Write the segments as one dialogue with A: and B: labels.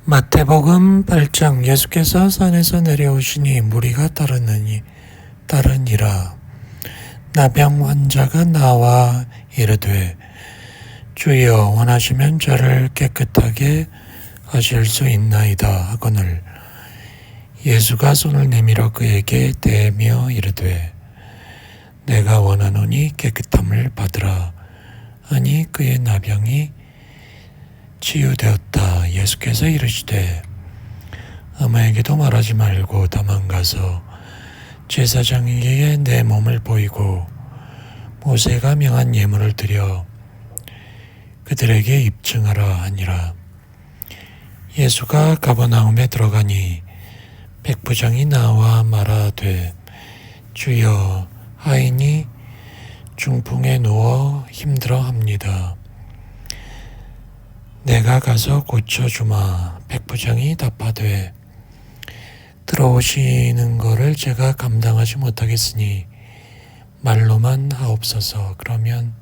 A: 마태복음 8장. 예수께서 산에서 내려오시니 무리가 따르니라. 나병 환자가 나와 이르되 주여 원하시면 저를 깨끗하게 하실 수 있나이다 하거늘 예수가 손을 내밀어 그에게 대며 이르되 내가 원하노니 깨끗함을 받으라 하니 그의 나병이 치유되었다. 예수께서 이르시되 아무에게도 말하지 말고 다만 가서 제사장에게 내 몸을 보이고 모세가 명한 예물을 드려 그들에게 입증하라 하니라. 예수가 가버나움에 들어가니 백부장이 나와 말하되 주여 하인이 중풍에 누워 힘들어합니다. 내가 가서 고쳐주마. 백부장이 답하되 들어오시는 것을 제가 감당하지 못하겠으니 말로만 하옵소서. 그러면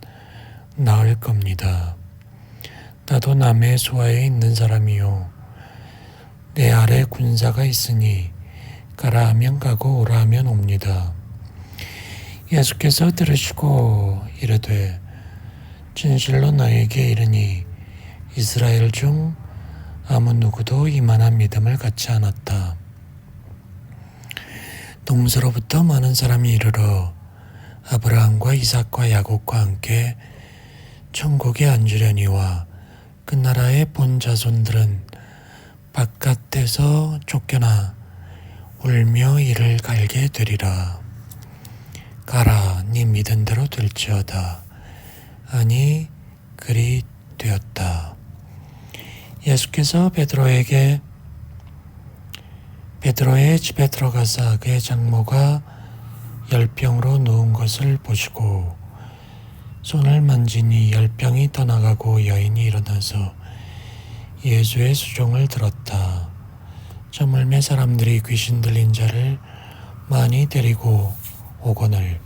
A: 나을 겁니다. 나도 남의 수하에 있는 사람이요 내 아래 군사가 있으니 가라 하면 가고 오라 하면 옵니다. 예수께서 들으시고 이르되 진실로 너에게 이르니 이스라엘 중 아무 누구도 이만한 믿음을 갖지 않았다. 동서로부터 많은 사람이 이르러 아브라함과 이삭과 야곱과 함께 천국에 앉으려니와 그 나라의 본 자손들은 바깥에서 쫓겨나 울며 이를 갈게 되리라. 가라, 네 믿은 대로 될지어다. 아니 그리 되었다. 예수께서 베드로의 집에 들어가사 그의 장모가 열병으로 누운 것을 보시고 손을 만지니 열병이 떠나가고 여인이 일어나서 예수의 수종을 들었다. 저물매 사람들이 귀신 들린 자를 많이 데리고 오거늘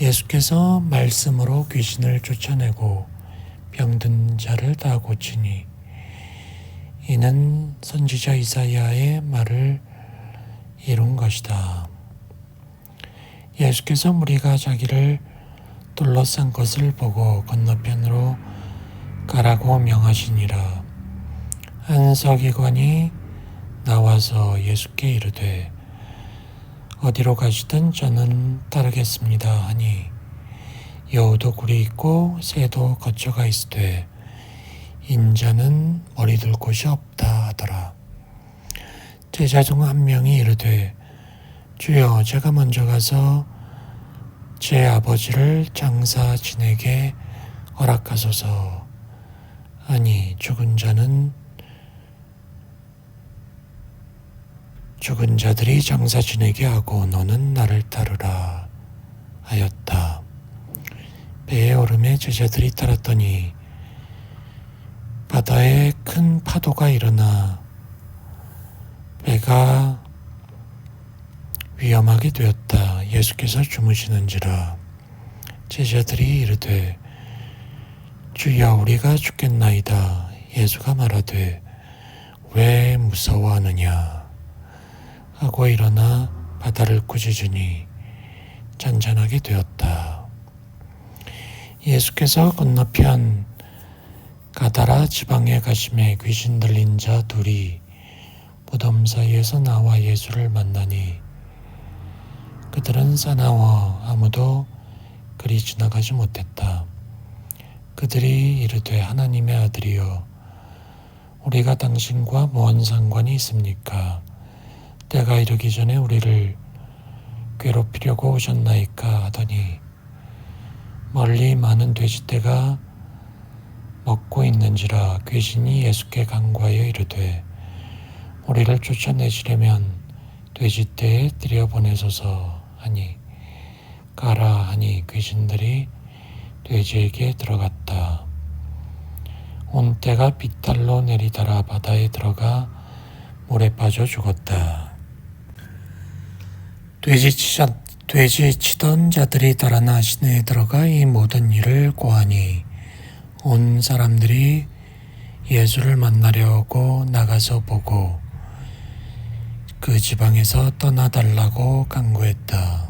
A: 예수께서 말씀으로 귀신을 쫓아내고 병든 자를 다 고치니 이는 선지자 이사야의 말을 이룬 것이다. 예수께서 무리가 자기를 둘러싼 것을 보고 건너편으로 가라고 명하시니라. 한 서기관이 나와서 예수께 이르되 어디로 가시든 저는 따르겠습니다 하니 여우도 굴이 있고 새도 거처가 있으되 인자는 머리 둘 곳이 없다 하더라. 제자 중 한 명이 이르되 주여 제가 먼저 가서 제 아버지를 장사 지내게 허락하소서. 아니 죽은 자들이 장사 지내게 하고 너는 나를 따르라 하였다. 배에 오름에 제자들이 따랐더니 바다에 큰 파도가 일어나 배가 위험하게 되었다. 예수께서 주무시는지라. 제자들이 이르되 주여 우리가 죽겠나이다. 예수가 말하되 왜 무서워하느냐 하고 일어나 바다를 꾸짖으니 잔잔하게 되었다. 예수께서 건너편 가다라 지방에 가심에 귀신 들린 자 둘이 무덤 사이에서 나와 예수를 만나니 그들은 사나워 아무도 그리 지나가지 못했다. 그들이 이르되 하나님의 아들이여 우리가 당신과 무슨 상관이 있습니까? 때가 이르기 전에 우리를 괴롭히려고 오셨나이까 하더니 멀리 많은 돼지떼가 먹고 있는지라. 귀신이 예수께 간과하여 이르되 우리를 쫓아내시려면 돼지떼에 들여보내소서 하니 가라 하니 귀신들이 돼지에게 들어갔다. 온 떼가 빗달로 내리달아 바다에 들어가 물에 빠져 죽었다. 돼지 치던 자들이 달아나 시내에 들어가 이 모든 일을 고하니 온 사람들이 예수를 만나려고 나가서 보고 그 지방에서 떠나달라고 간구했다.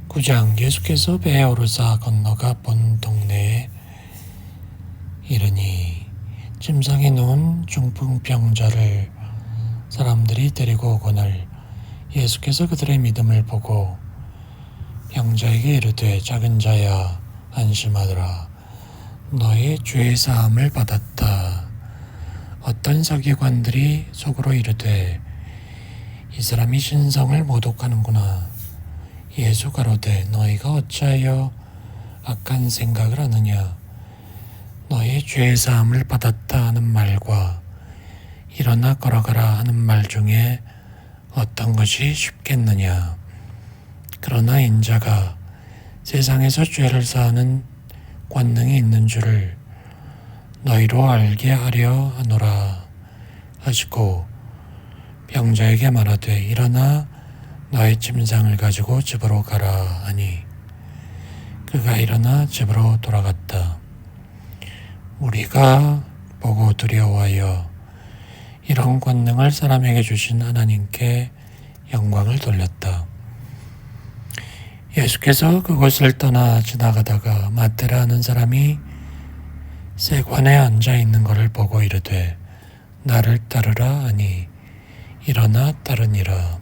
A: 9장 예수께서 배에 오르사 건너가 본 동네에 이르니 침상에 누운 중풍병자를 사람들이 데리고 오거늘 예수께서 그들의 믿음을 보고 병자에게 이르되 작은 자야 안심하더라 너의 죄 사함을 받았다. 어떤 서기관들이 속으로 이르되 이 사람이 신성을 모독하는구나. 예수 가로되 너희가 어찌하여 악한 생각을 하느냐. 너의 죄 사함을 받았다 하는 말과 일어나 걸어가라 하는 말 중에 어떤 것이 쉽겠느냐. 그러나 인자가 세상에서 죄를 사하는 권능이 있는 줄을 너희로 알게 하려 하노라 하시고 병자에게 말하되 일어나 너의 침상을 가지고 집으로 가라 하니 그가 일어나 집으로 돌아갔다. 우리가 보고 두려워하여 이런 권능을 사람에게 주신 하나님께 영광을 돌렸다. 예수께서 그곳을 떠나 지나가다가 마태라 하는 사람이 세관에 앉아 있는 것을 보고 이르되 나를 따르라 하니 일어나 따르니라.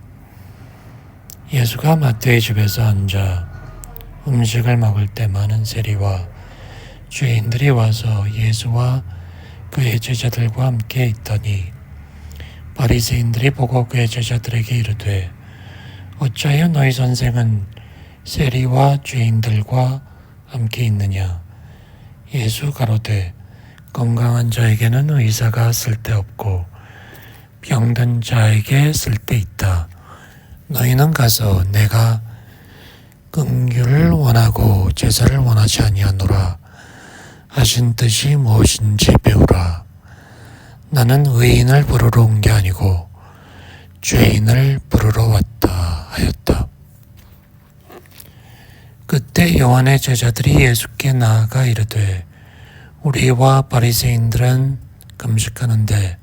A: 예수가 마태의 집에서 앉아 음식을 먹을 때 많은 세리와 죄인들이 와서 예수와 그의 제자들과 함께 있더니 바리새인들이 보고 그의 제자들에게 이르되 어찌하여 너희 선생은 세리와 죄인들과 함께 있느냐. 예수 가로되 건강한 자에게는 의사가 쓸데없고 병든 자에게 쓸데있다. 너희는 가서 내가 긍휼을 원하고 제사를 원하지 아니하노라 하신 뜻이 무엇인지 배우라. 나는 의인을 부르러 온 게 아니고 죄인을 부르러 왔다 하였다. 그때 요한의 제자들이 예수께 나아가 이르되 우리와 바리새인들은 금식하는데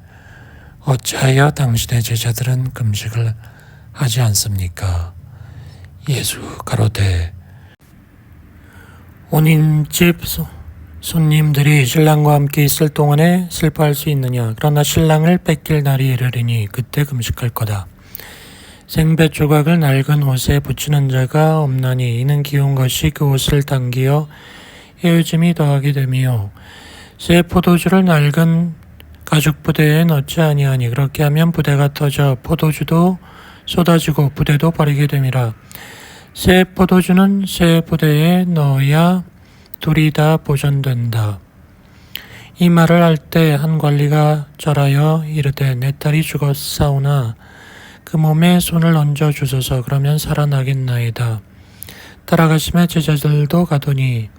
A: 어찌하여 당신의 제자들은 금식을 하지 않습니까? 예수 가로되 온인집 손님들이 신랑과 함께 있을 동안에 슬퍼할 수 있느냐. 그러나 신랑을 뺏길 날이 이르리니 그때 금식할 거다. 생배 조각을 낡은 옷에 붙이는 자가 없나니 이는 기운 것이 그 옷을 당기어 헤어짐이 더하게 되며 새 포도주를 낡은 가죽 부대에 넣지 아니하니 그렇게 하면 부대가 터져 포도주도 쏟아지고 부대도 버리게 됨이라. 새 포도주는 새 부대에 넣어야 둘이 다 보존된다. 이 말을 할 때 한 관리가 절하여 이르되 내 딸이 죽었사오나 그 몸에 손을 얹어 주소서. 그러면 살아나겠나이다. 따라가심에 제자들도 가더니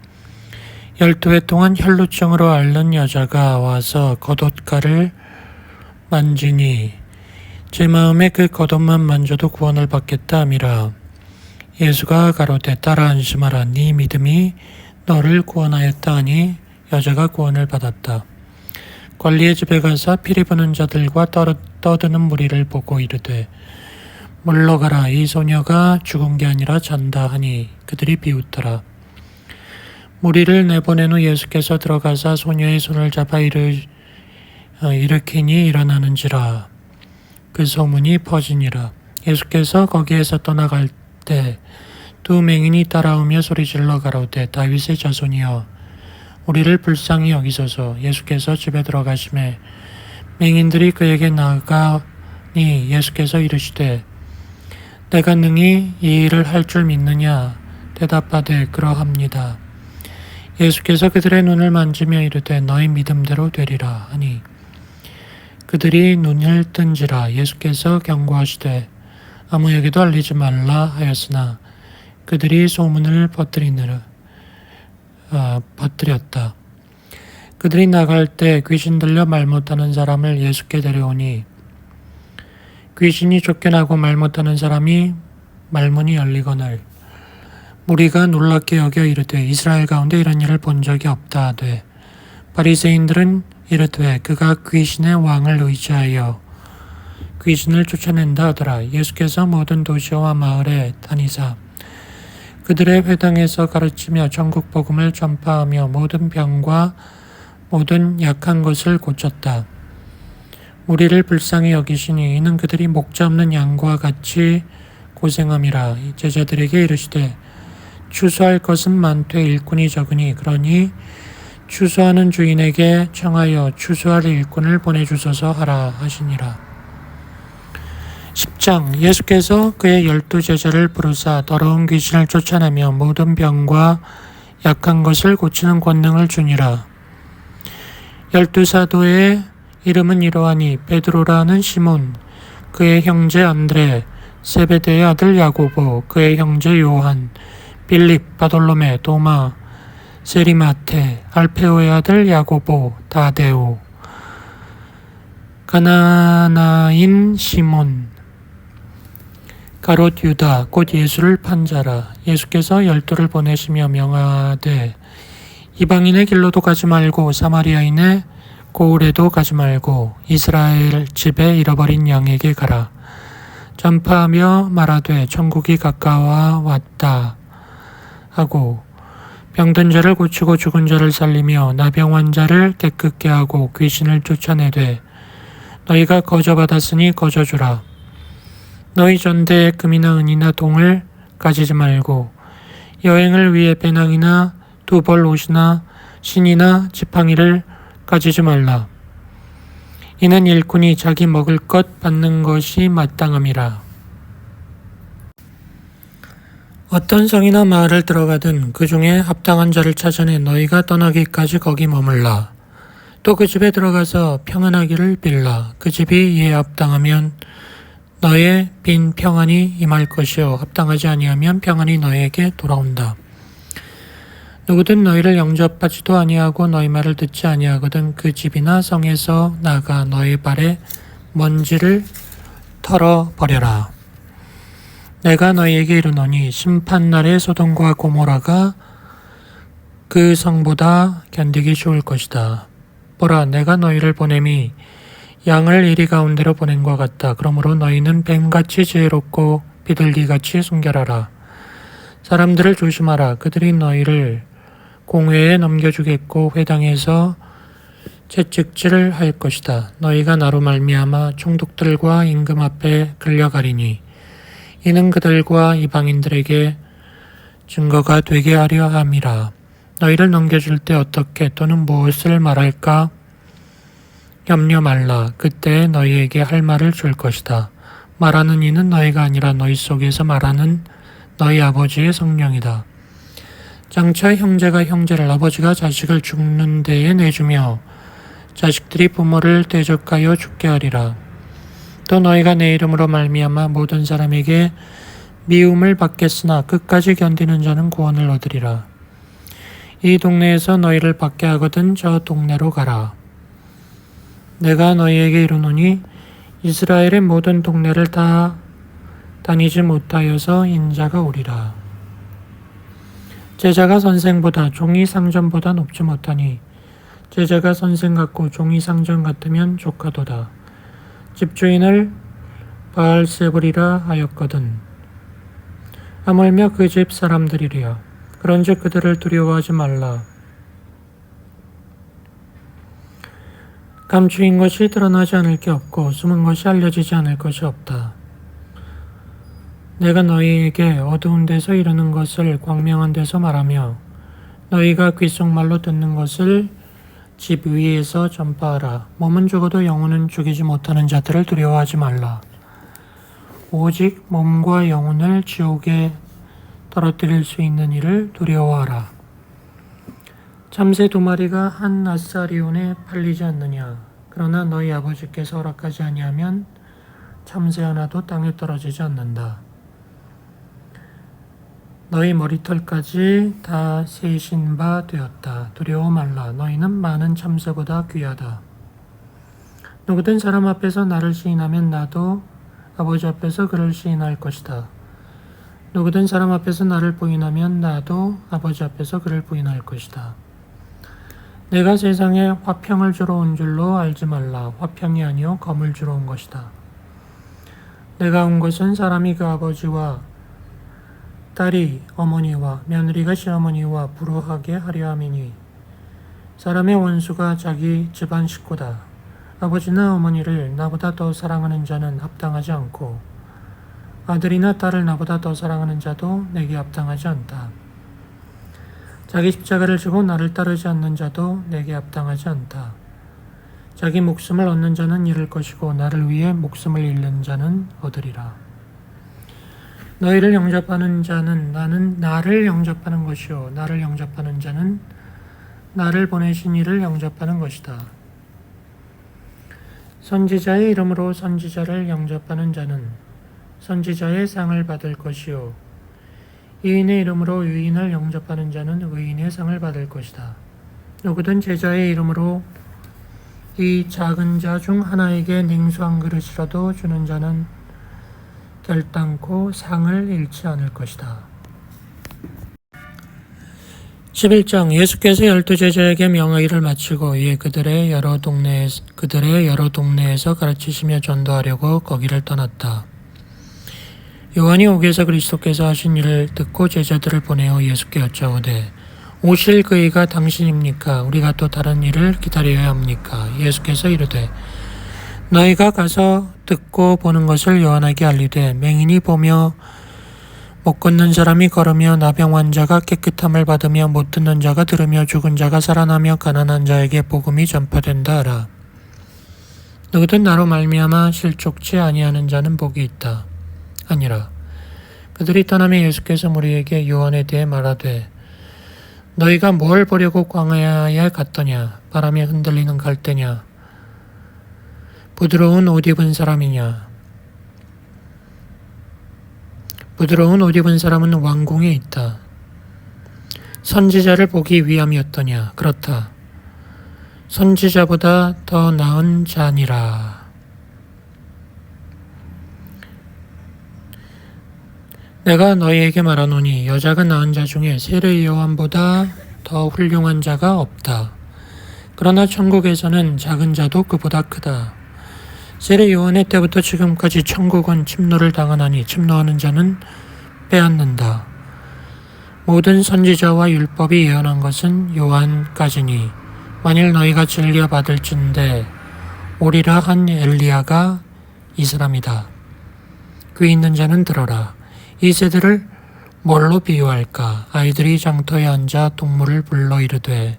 A: 12회 동안 혈루증으로 앓는 여자가 와서 겉옷가를 만지니 제 마음에 그 겉옷만 만져도 구원을 받겠다 함이라. 예수가 가로되 딸아 안심하라. 네 믿음이 너를 구원하였다 하니 여자가 구원을 받았다. 관리의 집에 가서 피리 부는 자들과 떠드는 무리를 보고 이르되 물러가라. 이 소녀가 죽은 게 아니라 잔다 하니 그들이 비웃더라. 무리를 내보낸 후 예수께서 들어가사 소녀의 손을 잡아 일으키니 일어나는지라. 그 소문이 퍼지니라. 예수께서 거기에서 떠나갈 때 두 맹인이 따라오며 소리질러 가로되 다윗의 자손이여 우리를 불쌍히 여기소서. 예수께서 집에 들어가심에 맹인들이 그에게 나아가니 예수께서 이르시되 내가 능히 이 일을 할 줄 믿느냐. 대답하되 그러합니다. 예수께서 그들의 눈을 만지며 이르되 너희 믿음대로 되리라 하니 그들이 눈을 뜬지라. 예수께서 경고하시되 아무에게도 알리지 말라 하였으나 그들이 소문을 퍼뜨렸다. 그들이 나갈 때 귀신 들려 말 못하는 사람을 예수께 데려오니 귀신이 쫓겨나고 말 못하는 사람이 말문이 열리거늘 무리가 놀랍게 여겨 이르되 이스라엘 가운데 이런 일을 본 적이 없다 하되 바리새인들은 이르되 그가 귀신의 왕을 의지하여 귀신을 쫓아낸다 하더라. 예수께서 모든 도시와 마을에 다니사 그들의 회당에서 가르치며 전국 복음을 전파하며 모든 병과 모든 약한 것을 고쳤다. 우리를 불쌍히 여기시니 이는 그들이 목자 없는 양과 같이 고생함이라. 제자들에게 이르시되 추수할 것은 많되 일꾼이 적으니 그러니 추수하는 주인에게 청하여 추수할 일꾼을 보내주소서 하라 하시니라. 10장 예수께서 그의 12제자를 부르사 더러운 귀신을 쫓아내며 모든 병과 약한 것을 고치는 권능을 주니라. 12사도의 이름은 이러하니 베드로라는 시몬, 그의 형제 안드레, 세베대의 아들 야고보, 그의 형제 요한, 빌립, 바돌로메, 도마, 세리마테, 알페오의 아들 야고보, 다데오, 가나나인 시몬, 가롯 유다, 곧 예수를 판 자라. 예수께서 12를 보내시며 명하되 이방인의 길로도 가지 말고 사마리아인의 고을에도 가지 말고 이스라엘 집에 잃어버린 양에게 가라. 전파하며 말하되 천국이 가까워 왔다 하고 병든 자를 고치고 죽은 자를 살리며 나병 환자를 깨끗게 하고 귀신을 쫓아내되 너희가 거저받았으니 거저주라. 너희 전대에 금이나 은이나 동을 가지지 말고 여행을 위해 배낭이나 두 벌 옷이나 신이나 지팡이를 가지지 말라. 이는 일꾼이 자기 먹을 것 받는 것이 마땅함이라. 어떤 성이나 마을을 들어가든 그 중에 합당한 자를 찾아내 너희가 떠나기까지 거기 머물라. 또 그 집에 들어가서 평안하기를 빌라. 그 집이 이에 합당하면 너의 빈 평안이 임할 것이요 합당하지 아니하면 평안이 너에게 돌아온다. 누구든 너희를 영접하지도 아니하고 너희 말을 듣지 아니하거든 그 집이나 성에서 나가 너희 발에 먼지를 털어버려라. 내가 너희에게 이르노니 심판날에 소돔과 고모라가 그 성보다 견디기 좋을 것이다. 보라, 내가 너희를 보냄이 양을 이리 가운데로 보낸 것 같다. 그러므로 너희는 뱀같이 지혜롭고 비둘기같이 순결하라. 사람들을 조심하라. 그들이 너희를 공회에 넘겨주겠고 회당에서 채찍질을 할 것이다. 너희가 나로 말미암아 총독들과 임금 앞에 끌려가리니 이는 그들과 이방인들에게 증거가 되게 하려 함이라. 너희를 넘겨줄 때 어떻게 또는 무엇을 말할까 염려 말라. 그때 너희에게 할 말을 줄 것이다. 말하는 이는 너희가 아니라 너희 속에서 말하는 너희 아버지의 성령이다. 장차 형제가 형제를 아버지가 자식을 죽는 데에 내주며 자식들이 부모를 대적하여 죽게 하리라. 또 너희가 내 이름으로 말미암아 모든 사람에게 미움을 받겠으나 끝까지 견디는 자는 구원을 얻으리라. 이 동네에서 너희를 받게 하거든 저 동네로 가라. 내가 너희에게 이르노니 이스라엘의 모든 동네를 다 다니지 못하여서 인자가 오리라. 제자가 선생보다 종이 상전보다 높지 못하니 제자가 선생 같고 종이 상전 같으면 족하도다. 집주인을 바알세불이라 하였거든. 하물며 그 집 사람들이리야. 그런즉 그들을 두려워하지 말라. 감추인 것이 드러나지 않을 게 없고 숨은 것이 알려지지 않을 것이 없다. 내가 너희에게 어두운 데서 이르는 것을 광명한 데서 말하며 너희가 귓속말로 듣는 것을 집 위에서 전파하라. 몸은 죽어도 영혼은 죽이지 못하는 자들을 두려워하지 말라. 오직 몸과 영혼을 지옥에 떨어뜨릴 수 있는 이를 두려워하라. 참새 2마리가 한 아사리온에 팔리지 않느냐. 그러나 너희 아버지께서 허락하지 아니하면 참새 하나도 땅에 떨어지지 않는다. 너희 머리털까지 다 세신 바 되었다. 두려워 말라. 너희는 많은 참새보다 귀하다. 누구든 사람 앞에서 나를 시인하면 나도 아버지 앞에서 그를 시인할 것이다. 누구든 사람 앞에서 나를 부인하면 나도 아버지 앞에서 그를 부인할 것이다. 내가 세상에 화평을 주러 온 줄로 알지 말라. 화평이 아니요 검을 주러 온 것이다. 내가 온 것은 사람이 그 아버지와 딸이 어머니와 며느리가 시어머니와 불우하게 하려 함이니 사람의 원수가 자기 집안 식구다. 아버지나 어머니를 나보다 더 사랑하는 자는 합당하지 않고 아들이나 딸을 나보다 더 사랑하는 자도 내게 합당하지 않다. 자기 십자가를 지고 나를 따르지 않는 자도 내게 합당하지 않다. 자기 목숨을 얻는 자는 잃을 것이고 나를 위해 목숨을 잃는 자는 얻으리라. 너희를 영접하는 자는 나를 영접하는 것이요 나를 영접하는 자는 나를 보내신 이를 영접하는 것이다. 선지자의 이름으로 선지자를 영접하는 자는 선지자의 상을 받을 것이요 의인의 이름으로 의인을 영접하는 자는 의인의 상을 받을 것이다. 누구든 제자의 이름으로 이 작은 자 중 하나에게 냉수 한 그릇이라도 주는 자는 결단코 상을 잃지 않을 것이다. 11장 예수께서 12제자에게 명하기를 마치고 이에 그들의 여러 동네에서 가르치시며 전도하려고 거기를 떠났다. 요한이 오게서 그리스도께서 하신 일을 듣고 제자들을 보내어 예수께 여짜오되 오실 그이가 당신입니까? 우리가 또 다른 일을 기다려야 합니까? 예수께서 이르되 너희가 가서 듣고 보는 것을 요한에게 알리되 맹인이 보며 못 걷는 사람이 걸으며 나병 환자가 깨끗함을 받으며 못 듣는 자가 들으며 죽은 자가 살아나며 가난한 자에게 복음이 전파된다 하라. 누구든 나로 말미암아 실족치 아니하는 자는 복이 있다. 아니라 그들이 떠나며 예수께서 무리에게 요한에 대해 말하되 너희가 뭘 보려고 광야에 갔더냐? 바람에 흔들리는 갈대냐? 부드러운 옷 입은 사람이냐? 부드러운 옷 입은 사람은 왕궁에 있다. 선지자를 보기 위함이었더냐? 그렇다. 선지자보다 더 나은 자니라. 내가 너희에게 말하노니 여자가 낳은 자 중에 세례 요한보다 더 훌륭한 자가 없다. 그러나 천국에서는 작은 자도 그보다 크다. 세례 요한의 때부터 지금까지 천국은 침노를 당하나니 침노하는 자는 빼앗는다. 모든 선지자와 율법이 예언한 것은 요한까지니 만일 너희가 즐겨 받을진대 오리라 한 엘리야가 이 사람이다. 귀 있는 자는 들어라. 이 세대를 뭘로 비유할까? 아이들이 장터에 앉아 동물을 불러 이르되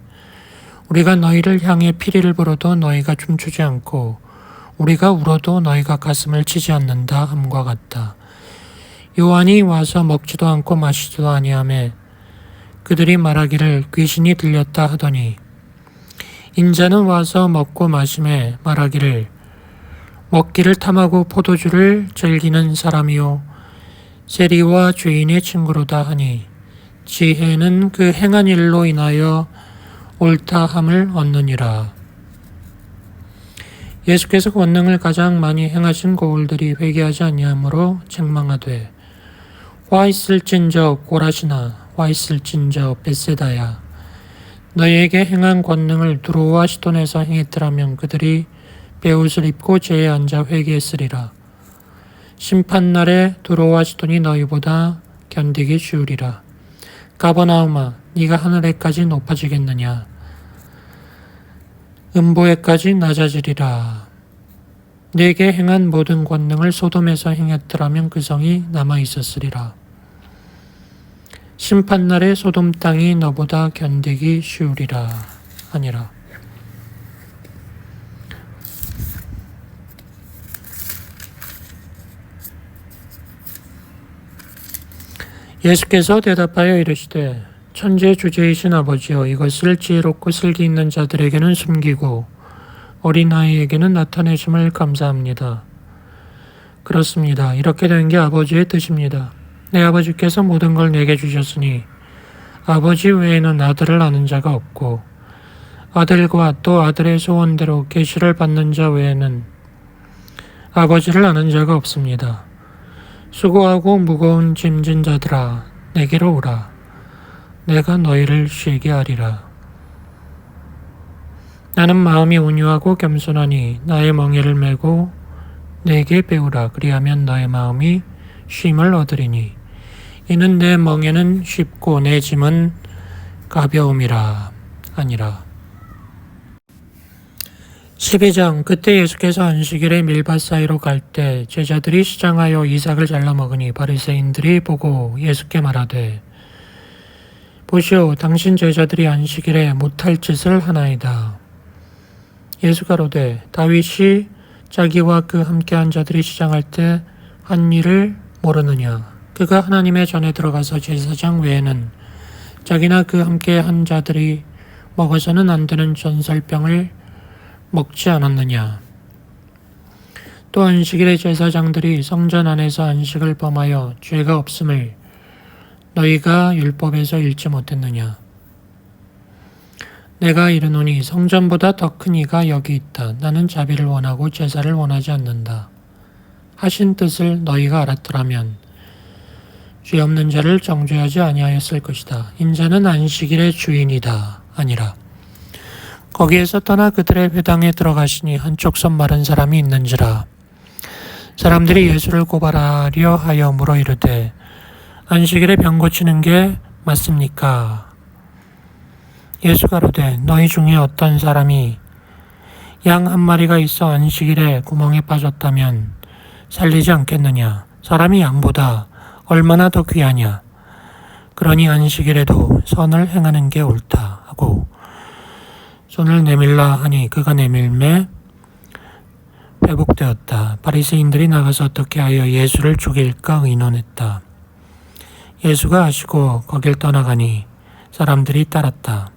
A: 우리가 너희를 향해 피리를 불어도 너희가 춤추지 않고 우리가 울어도 너희가 가슴을 치지 않는다 함과 같다. 요한이 와서 먹지도 않고 마시지도 아니하매 그들이 말하기를 귀신이 들렸다 하더니 인자는 와서 먹고 마시매 말하기를 먹기를 탐하고 포도주를 즐기는 사람이요 세리와 죄인의 친구로다 하니 지혜는 그 행한 일로 인하여 옳다함을 얻느니라. 예수께서 권능을 가장 많이 행하신 고울들이 회개하지 아니하므로 책망하되 화 있을진저 고라시나 화 있을진저 벳세다야 너희에게 행한 권능을 두로와 시돈에서 행했더라면 그들이 베옷을 입고 제에 앉아 회개했으리라. 심판날에 두로와 시돈이 너희보다 견디기 쉬우리라. 가버나움아 네가 하늘에까지 높아지겠느냐 음보에까지 낮아지리라. 내게 행한 모든 권능을 소돔에서 행했더라면 그 성이 남아있었으리라. 심판날에 소돔 땅이 너보다 견디기 쉬우리라 하니라. 예수께서 대답하여 이르시되 천지의 주제이신 아버지여 이것을 지혜롭고 슬기 있는 자들에게는 숨기고 어린아이에게는 나타내심을 감사합니다. 그렇습니다. 이렇게 된 게 아버지의 뜻입니다. 내 아버지께서 모든 걸 내게 주셨으니 아버지 외에는 아들을 아는 자가 없고 아들과 또 아들의 소원대로 계시를 받는 자 외에는 아버지를 아는 자가 없습니다. 수고하고 무거운 짐진 자들아 내게로 오라. 내가 너희를 쉬게 하리라. 나는 마음이 온유하고 겸손하니 나의 멍에를 메고 내게 배우라. 그리하면 너의 마음이 쉼을 얻으리니 이는 내 멍에는 쉽고 내 짐은 가벼움이라 아니라. 12장. 그때 예수께서 안식일에 밀밭 사이로 갈 때 제자들이 시장하여 이삭을 잘라 먹으니 바리새인들이 보고 예수께 말하되 보시오, 당신 제자들이 안식일에 못할 짓을 하나이다. 예수 가로되 다윗이 자기와 그 함께한 자들이 시장할 때 한 일을 모르느냐. 그가 하나님의 전에 들어가서 제사장 외에는 자기나 그 함께한 자들이 먹어서는 안 되는 전설병을 먹지 않았느냐. 또 안식일에 제사장들이 성전 안에서 안식을 범하여 죄가 없음을 너희가 율법에서 읽지 못했느냐. 내가 이르노니 성전보다 더 큰 이가 여기 있다. 나는 자비를 원하고 제사를 원하지 않는다 하신 뜻을 너희가 알았더라면 죄 없는 자를 정죄하지 아니하였을 것이다. 인자는 안식일의 주인이다 아니라. 거기에서 떠나 그들의 회당에 들어가시니 한쪽 손 마른 사람이 있는지라. 사람들이 예수를 고발하려 하여 물어 이르되 안식일에 병 고치는 게 맞습니까? 예수 가로되 너희 중에 어떤 사람이 양 한 마리가 있어 안식일에 구멍에 빠졌다면 살리지 않겠느냐. 사람이 양보다 얼마나 더 귀하냐. 그러니 안식일에도 선을 행하는 게 옳다 하고 손을 내밀라 하니 그가 내밀매 회복되었다. 바리새인들이 나가서 어떻게 하여 예수를 죽일까 의논했다. 예수가 아시고 거길 떠나가니 사람들이 따랐다.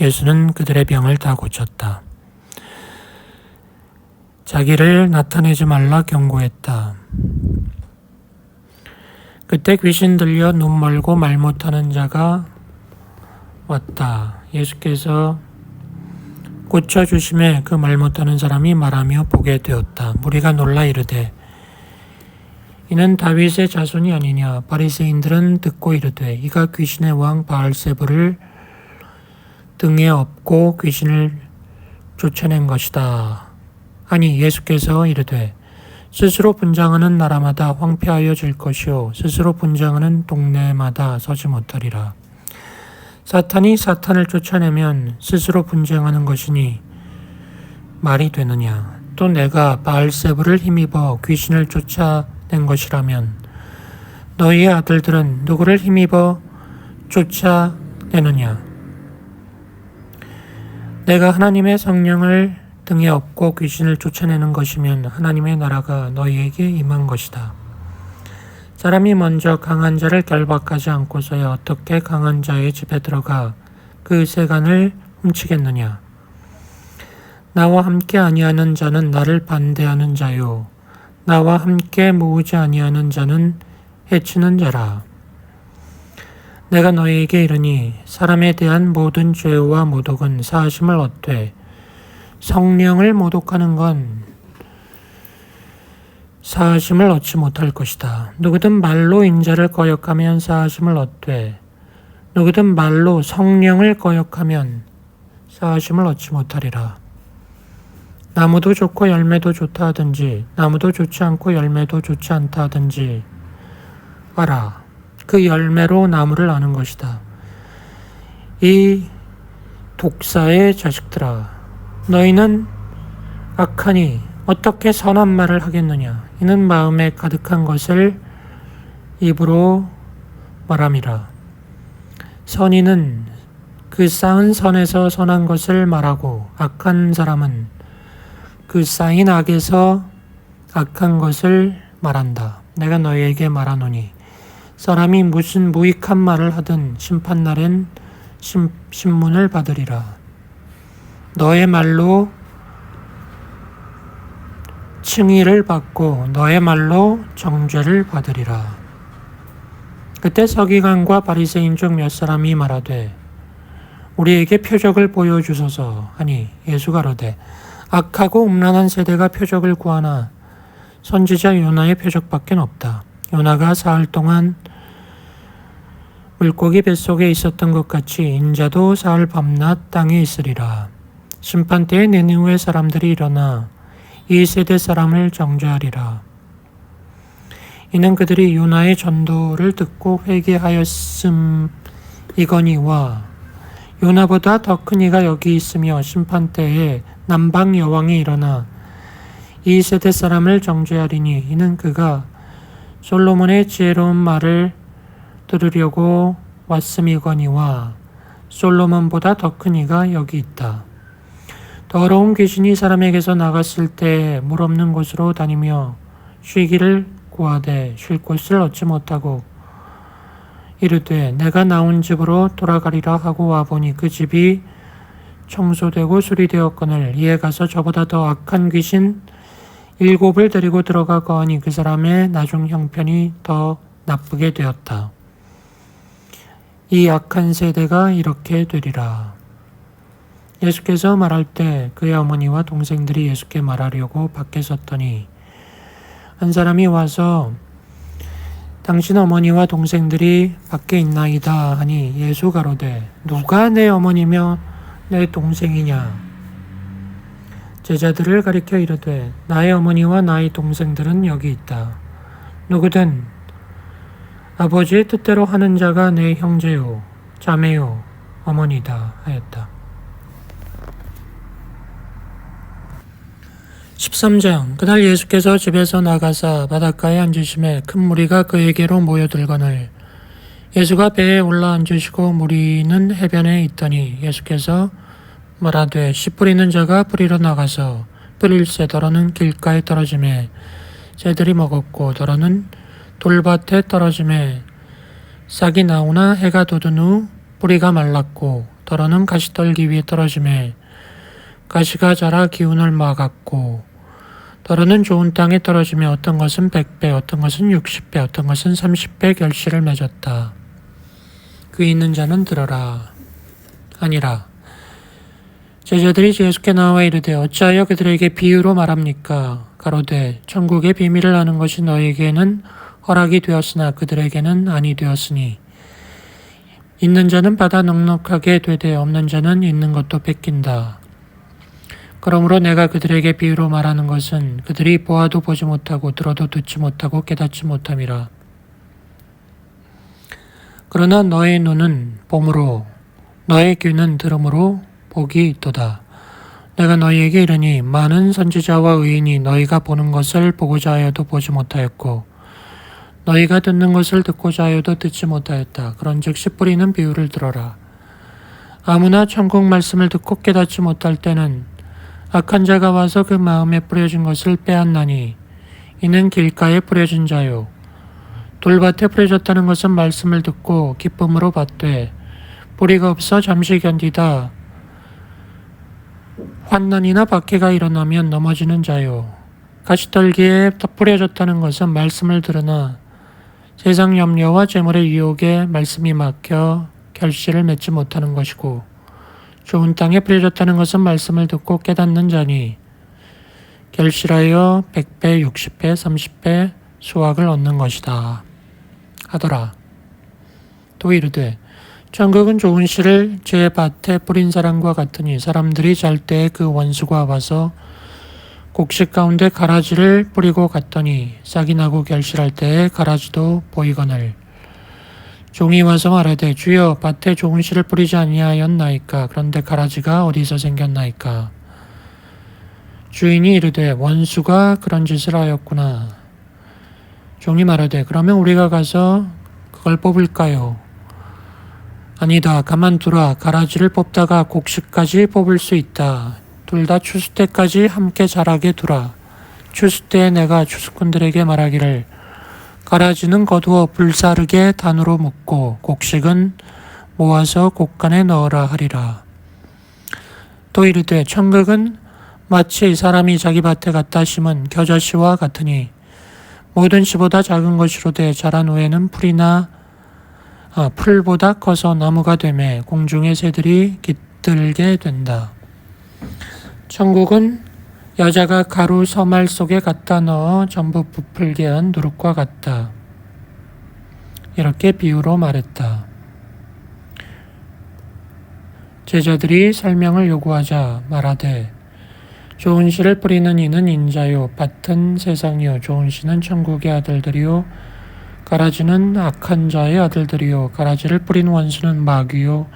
A: 예수는 그들의 병을 다 고쳤다. 자기를 나타내지 말라 경고했다. 그때 귀신 들려 눈 멀고 말 못하는 자가 왔다. 예수께서 고쳐주심에 그 말 못하는 사람이 말하며 보게 되었다. 무리가 놀라 이르되 이는 다윗의 자손이 아니냐. 바리새인들은 듣고 이르되 이가 귀신의 왕 바알세불을 등에 업고 귀신을 쫓아낸 것이다. 아니 예수께서 이르되 스스로 분장하는 나라마다 황폐하여질 것이요 스스로 분장하는 동네마다 서지 못하리라. 사탄이 사탄을 쫓아내면 스스로 분쟁하는 것이니 말이 되느냐. 또 내가 바알세불을 힘입어 귀신을 쫓아낸 것이라면 너희의 아들들은 누구를 힘입어 쫓아내느냐. 내가 하나님의 성령을 등에 업고 귀신을 쫓아내는 것이면 하나님의 나라가 너희에게 임한 것이다. 사람이 먼저 강한 자를 결박하지 않고서야 어떻게 강한 자의 집에 들어가 그 세간을 훔치겠느냐. 나와 함께 아니하는 자는 나를 반대하는 자요 나와 함께 모으지 아니하는 자는 해치는 자라. 내가 너희에게 이르니 사람에 대한 모든 죄와 모독은 사하심을 얻되 성령을 모독하는 건 사하심을 얻지 못할 것이다. 누구든 말로 인자를 거역하면 사하심을 얻되 누구든 말로 성령을 거역하면 사하심을 얻지 못하리라. 나무도 좋고 열매도 좋다 하든지 나무도 좋지 않고 열매도 좋지 않다 하든지 알아. 그 열매로 나무를 아는 것이다. 이 독사의 자식들아, 너희는 악하니 어떻게 선한 말을 하겠느냐. 이는 마음에 가득한 것을 입으로 말함이라. 선인은 그 쌓은 선에서 선한 것을 말하고 악한 사람은 그 쌓인 악에서 악한 것을 말한다. 내가 너희에게 말하노니 사람이 무슨 무익한 말을 하든 심판날엔 신문을 받으리라. 너의 말로 칭의를 받고 너의 말로 정죄를 받으리라. 그때 서기관과 바리새인 중 몇 사람이 말하되 우리에게 표적을 보여주소서 하니 예수 가로되 악하고 음란한 세대가 표적을 구하나 선지자 요나의 표적밖에 없다. 요나가 사흘 동안 물고기 뱃속에 있었던 것 같이 인자도 사흘 밤낮 땅에 있으리라. 심판 때에 니느웨 사람들이 일어나 이 세대 사람을 정죄하리라. 이는 그들이 요나의 전도를 듣고 회개하였음이거니와 요나보다 더 큰 이가 여기 있으며 심판 때에 남방 여왕이 일어나 이 세대 사람을 정죄하리니 이는 그가 솔로몬의 지혜로운 말을 들으려고 왔음이거니와 솔로몬보다 더 큰 이가 여기 있다. 더러운 귀신이 사람에게서 나갔을 때 물 없는 곳으로 다니며 쉬기를 구하되 쉴 곳을 얻지 못하고 이르되 내가 나온 집으로 돌아가리라 하고 와보니 그 집이 청소되고 수리되었거늘 이에 가서 저보다 더 악한 귀신 7을 데리고 들어가 거하니 그 사람의 나중 형편이 더 나쁘게 되었다. 이 악한 세대가 이렇게 되리라. 예수께서 말할 때 그의 어머니와 동생들이 예수께 말하려고 밖에 섰더니 한 사람이 와서 당신 어머니와 동생들이 밖에 있나이다 하니 예수 가로되 누가 내 어머니며 내 동생이냐. 제자들을 가리켜 이르되 나의 어머니와 나의 동생들은 여기 있다. 누구든 아버지의 뜻대로 하는 자가 내 형제요 자매요 어머니다 하였다. 13장. 그날 예수께서 집에서 나가사 바닷가에 앉으심에 큰 무리가 그에게로 모여들거늘 예수가 배에 올라 앉으시고 무리는 해변에 있더니 예수께서 말하되 씨 뿌리는 자가 뿌리러 나가서 뿌릴새 더러는 길가에 떨어지매 새들이 먹었고 더러는 돌밭에 떨어지매 싹이 나오나 해가 돋은 후 뿌리가 말랐고 더러는 가시떨기 위에 떨어지매 가시가 자라 기운을 막았고 더러는 좋은 땅에 떨어지며 어떤 것은 100배 어떤 것은 60배 어떤 것은 30배 결실을 맺었다. 귀 있는 자는 들어라. 아니라 제자들이 예수께 나와 이르되 어찌하여 그들에게 비유로 말합니까? 가로되 천국의 비밀을 아는 것이 너에게는 허락이 되었으나 그들에게는 아니 되었으니 있는 자는 받아 넉넉하게 되되 없는 자는 있는 것도 뺏긴다. 그러므로 내가 그들에게 비유로 말하는 것은 그들이 보아도 보지 못하고 들어도 듣지 못하고 깨닫지 못함이라. 그러나 너의 눈은 봄으로 너의 귀는 들음으로 복이 있도다. 내가 너희에게 이르니 많은 선지자와 의인이 너희가 보는 것을 보고자 하여도 보지 못하였고 너희가 듣는 것을 듣고자 하여도 듣지 못하였다. 그런즉 씨 뿌리는 비유를 들어라. 아무나 천국 말씀을 듣고 깨닫지 못할 때는 악한 자가 와서 그 마음에 뿌려진 것을 빼앗나니 이는 길가에 뿌려진 자요 돌밭에 뿌려졌다는 것은 말씀을 듣고 기쁨으로 받되 뿌리가 없어 잠시 견디다 환난이나 박해가 일어나면 넘어지는 자요 가시떨기에 뿌려졌다는 것은 말씀을 들으나 세상 염려와 재물의 유혹에 말씀이 막혀 결실을 맺지 못하는 것이고 좋은 땅에 뿌려졌다는 것은 말씀을 듣고 깨닫는 자니 결실하여 100배, 60배, 30배 수확을 얻는 것이다 하더라. 또 이르되 천국은 좋은 씨를 제 밭에 뿌린 사람과 같으니 사람들이 잘 때에 그 원수가 와서 곡식 가운데 가라지를 뿌리고 갔더니 싹이 나고 결실할 때에 가라지도 보이거늘 종이 와서 말하되 주여 밭에 좋은 씨를 뿌리지 아니하였나이까. 그런데 가라지가 어디서 생겼나이까. 주인이 이르되 원수가 그런 짓을 하였구나. 종이 말하되 그러면 우리가 가서 그걸 뽑을까요? 아니다. 가만두라. 가라지를 뽑다가 곡식까지 뽑을 수 있다. 둘 다 추수 때까지 함께 자라게 두라. 추수 때에 내가 추수꾼들에게 말하기를 가라지는 거두어 불사르게 단으로 묶고 곡식은 모아서 곡간에 넣으라 하리라. 또 이르되 천국은 마치 사람이 자기 밭에 갖다 심은 겨자씨와 같으니 모든 씨보다 작은 것이로되 자란 후에는 풀보다 커서 나무가 되매 공중의 새들이 깃들게 된다. 천국은 여자가 가루 서말 속에 갖다 넣어 전부 부풀게 한 누룩과 같다. 이렇게 비유로 말했다. 제자들이 설명을 요구하자 말하되 좋은 씨를 뿌리는 이는 인자요 밭은 세상이요 좋은 씨는 천국의 아들들이요 가라지는 악한 자의 아들들이요 가라지를 뿌린 원수는 마귀요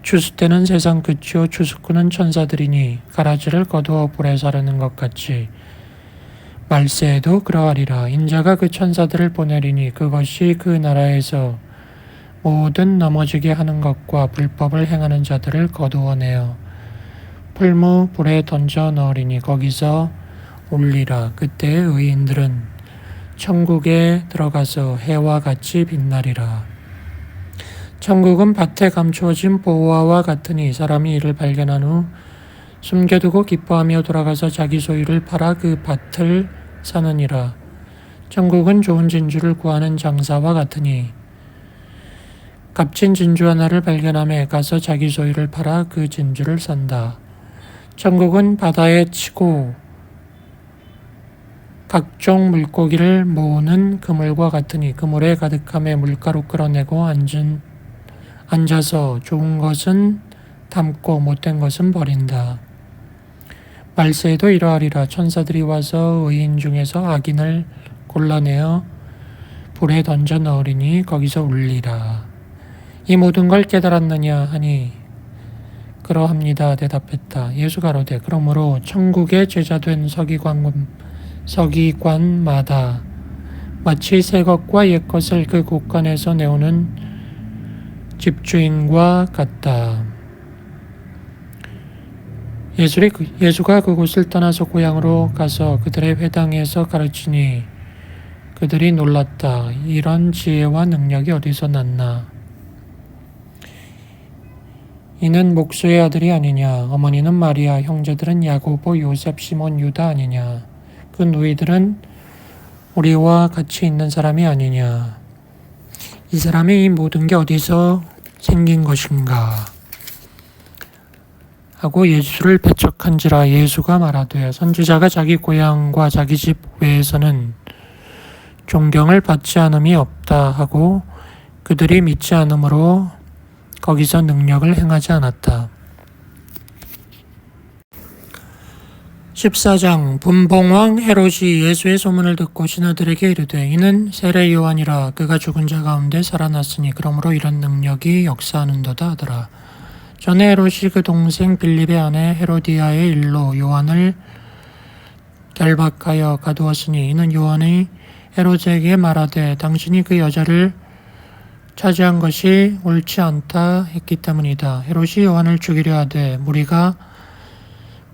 A: 추수때는 세상 끝이요 추수꾼은 천사들이니 가라지를 거두어 불에 사르는 것 같이 말세에도 그러하리라. 인자가 그 천사들을 보내리니 그것이 그 나라에서 모든 넘어지게 하는 것과 불법을 행하는 자들을 거두어내어 풀무 불에 던져 넣으리니 거기서 울리라. 그때 의인들은 천국에 들어가서 해와 같이 빛나리라. 천국은 밭에 감추어진 보화와 같으니 사람이 이를 발견한 후 숨겨두고 기뻐하며 돌아가서 자기 소유를 팔아 그 밭을 사느니라. 천국은 좋은 진주를 구하는 장사와 같으니 값진 진주 하나를 발견하며 가서 자기 소유를 팔아 그 진주를 산다. 천국은 바다에 치고 각종 물고기를 모으는 그물과 같으니 그물에 가득함에 물가로 끌어내고 앉아서 좋은 것은 담고 못된 것은 버린다. 말세에도 이러하리라. 천사들이 와서 의인 중에서 악인을 골라내어 불에 던져 넣으리니 거기서 울리라. 이 모든 걸 깨달았느냐 하니 그러합니다. 대답했다. 예수 가로되 그러므로 천국의 제자된 서기관마다 마치 새 것과 옛 것을 그 곳간에서 내오는 집주인과 같다. 예수가 그곳을 떠나서 고향으로 가서 그들의 회당에서 가르치니 그들이 놀랐다. 이런 지혜와 능력이 어디서 났나? 이는 목수의 아들이 아니냐? 어머니는 마리아, 형제들은 야고보, 요셉, 시몬, 유다 아니냐? 그 누이들은 우리와 같이 있는 사람이 아니냐? 이 사람의 이 모든 게 어디서 생긴 것인가? 하고 예수를 배척한지라. 예수가 말하되 선지자가 자기 고향과 자기 집 외에서는 존경을 받지 않음이 없다 하고 그들이 믿지 않으므로 거기서 능력을 행하지 않았다. 14장 분봉왕 헤롯이 예수의 소문을 듣고 신하들에게 이르되 이는 세례 요한이라. 그가 죽은 자 가운데 살아났으니 그러므로 이런 능력이 역사하는도다 하더라. 전에 헤롯이 그 동생 빌립의 아내 헤로디아의 일로 요한을 결박하여 가두었으니 이는 요한이 헤롯에게 말하되 당신이 그 여자를 차지한 것이 옳지 않다 했기 때문이다. 헤롯이 요한을 죽이려 하되 무리가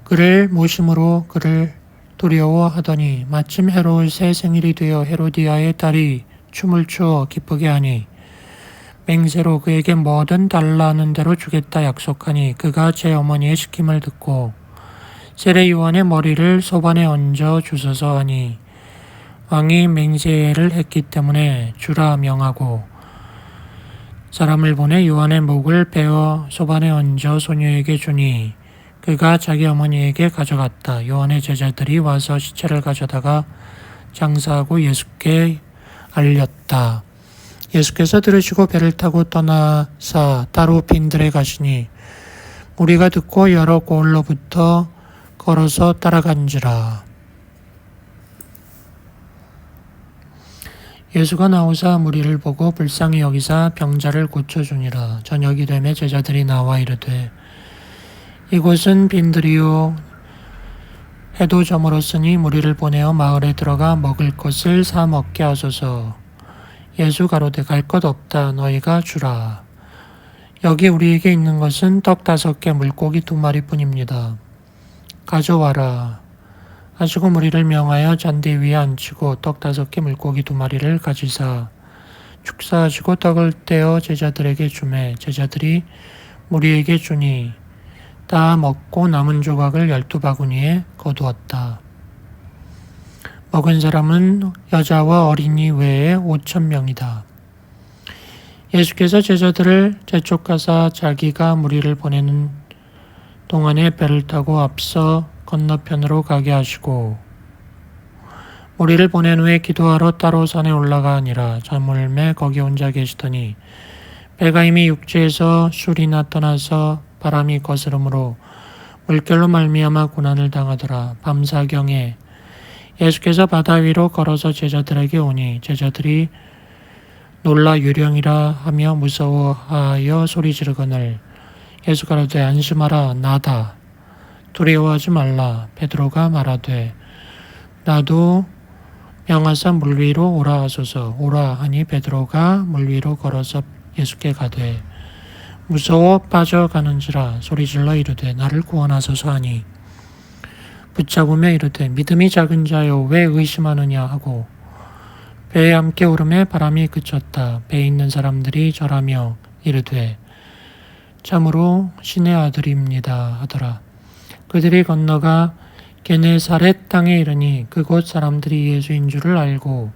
A: 그를 모심으로 그를 두려워하더니 마침 헤롯의 생일이 되어 헤로디아의 딸이 춤을 추어 기쁘게 하니 맹세로 그에게 뭐든 달라는 대로 주겠다 약속하니 그가 제 어머니의 시킴을 듣고 세례 요한의 머리를 소반에 얹어 주소서 하니 왕이 맹세를 했기 때문에 주라 명하고 사람을 보내 요한의 목을 베어 소반에 얹어 소녀에게 주니 그가 자기 어머니에게 가져갔다. 요한의 제자들이 와서 시체를 가져다가 장사하고 예수께 알렸다. 예수께서 들으시고 배를 타고 떠나사 따로 빈들에 가시니 무리가 듣고 여러 고을로부터 걸어서 따라간지라. 예수가 나오사 무리를 보고 불쌍히 여기사 병자를 고쳐주니라. 저녁이 되매 제자들이 나와 이르되 이곳은 빈들이요 해도 저물었으니 무리를 보내어 마을에 들어가 먹을 것을 사 먹게 하소서. 예수 가로되 갈 것 없다. 너희가 주라. 여기 우리에게 있는 것은 떡 5개 물고기 2마리뿐입니다. 가져와라. 하시고 무리를 명하여 잔디 위에 앉히고 떡 5개 물고기 2마리를 가지사 축사하시고 떡을 떼어 제자들에게 주매 제자들이 무리에게 주니 다 먹고 남은 조각을 12바구니에 거두었다. 먹은 사람은 여자와 어린이 외에 5,000명이다. 예수께서 제자들을 재촉하사 자기가 무리를 보내는 동안에 배를 타고 앞서 건너편으로 가게 하시고 무리를 보낸 후에 기도하러 따로 산에 올라가 아니라 저물매 거기 혼자 계시더니 배가 이미 육지에서 술이나 떠나서 바람이 거스름으로 물결로 말미암아 고난을 당하더라. 밤사경에 예수께서 바다 위로 걸어서 제자들에게 오니 제자들이 놀라 유령이라 하며 무서워하여 소리 지르거늘 예수가 가로되 안심하라 나다 두려워하지 말라. 베드로가 말하되 나도 명하사 물 위로 오라 하소서. 오라 하니 베드로가 물 위로 걸어서 예수께 가되 무서워 빠져가는지라 소리질러 이르되 나를 구원하소서 하니 붙잡으며 이르되 믿음이 작은 자여 왜 의심하느냐 하고 배에 함께 오름에 바람이 그쳤다. 배에 있는 사람들이 절하며 이르되 참으로 신의 아들입니다 하더라. 그들이 건너가 게네사렛 땅에 이르니 그곳 사람들이 예수인 줄을 알고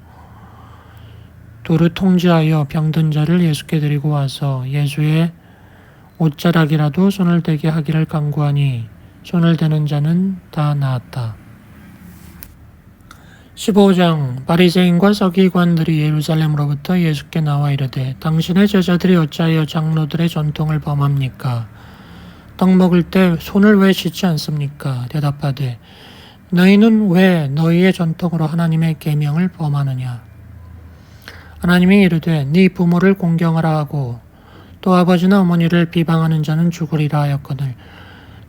A: 도를 통지하여 병든 자를 예수께 데리고 와서 예수의 옷자락이라도 손을 대게 하기를 간구하니 손을 대는 자는 다 나았다. 15장 바리새인과 서기관들이 예루살렘으로부터 예수께 나와 이르되 당신의 제자들이 어찌하여 장로들의 전통을 범합니까? 떡 먹을 때 손을 왜 씻지 않습니까? 대답하되 너희는 왜 너희의 전통으로 하나님의 계명을 범하느냐? 하나님이 이르되 네 부모를 공경하라 하고 또 아버지나 어머니를 비방하는 자는 죽으리라 하였거늘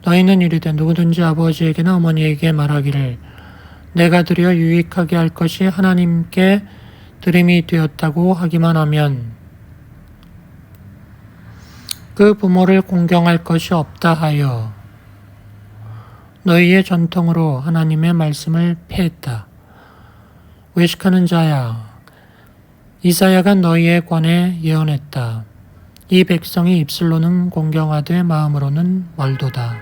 A: 너희는 이르되 누구든지 아버지에게나 어머니에게 말하기를 내가 드려 유익하게 할 것이 하나님께 드림이 되었다고 하기만 하면 그 부모를 공경할 것이 없다 하여 너희의 전통으로 하나님의 말씀을 폐했다. 외식하는 자야 이사야가 너희에 관해 예언했다. 이 백성이 입술로는 공경하되 마음으로는 멀도다.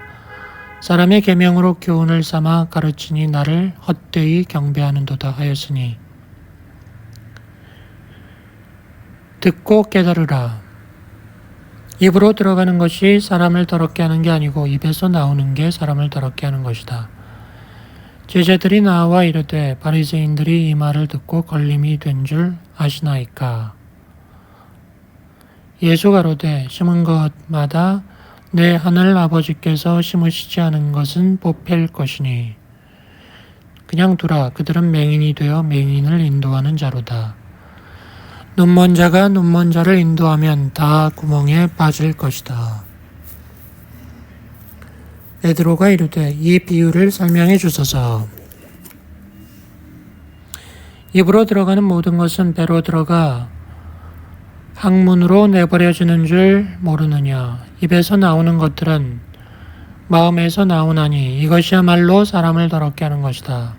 A: 사람의 계명으로 교훈을 삼아 가르치니 나를 헛되이 경배하는도다 하였으니 듣고 깨달으라. 입으로 들어가는 것이 사람을 더럽게 하는 게 아니고 입에서 나오는 게 사람을 더럽게 하는 것이다. 제자들이 나와 이르되 바리새인들이 이 말을 듣고 걸림이 된 줄 아시나이까? 예수 가로되 심은 것마다 내 하늘 아버지께서 심으시지 않은 것은 뽑힐 것이니 그냥 두라. 그들은 맹인이 되어 맹인을 인도하는 자로다. 눈먼 자가 눈먼 자를 인도하면 다 구멍에 빠질 것이다. 베드로가 이르되 이 비유를 설명해 주소서. 입으로 들어가는 모든 것은 배로 들어가 항문으로 내버려지는 줄 모르느냐. 입에서 나오는 것들은 마음에서 나오나니 이것이야말로 사람을 더럽게 하는 것이다.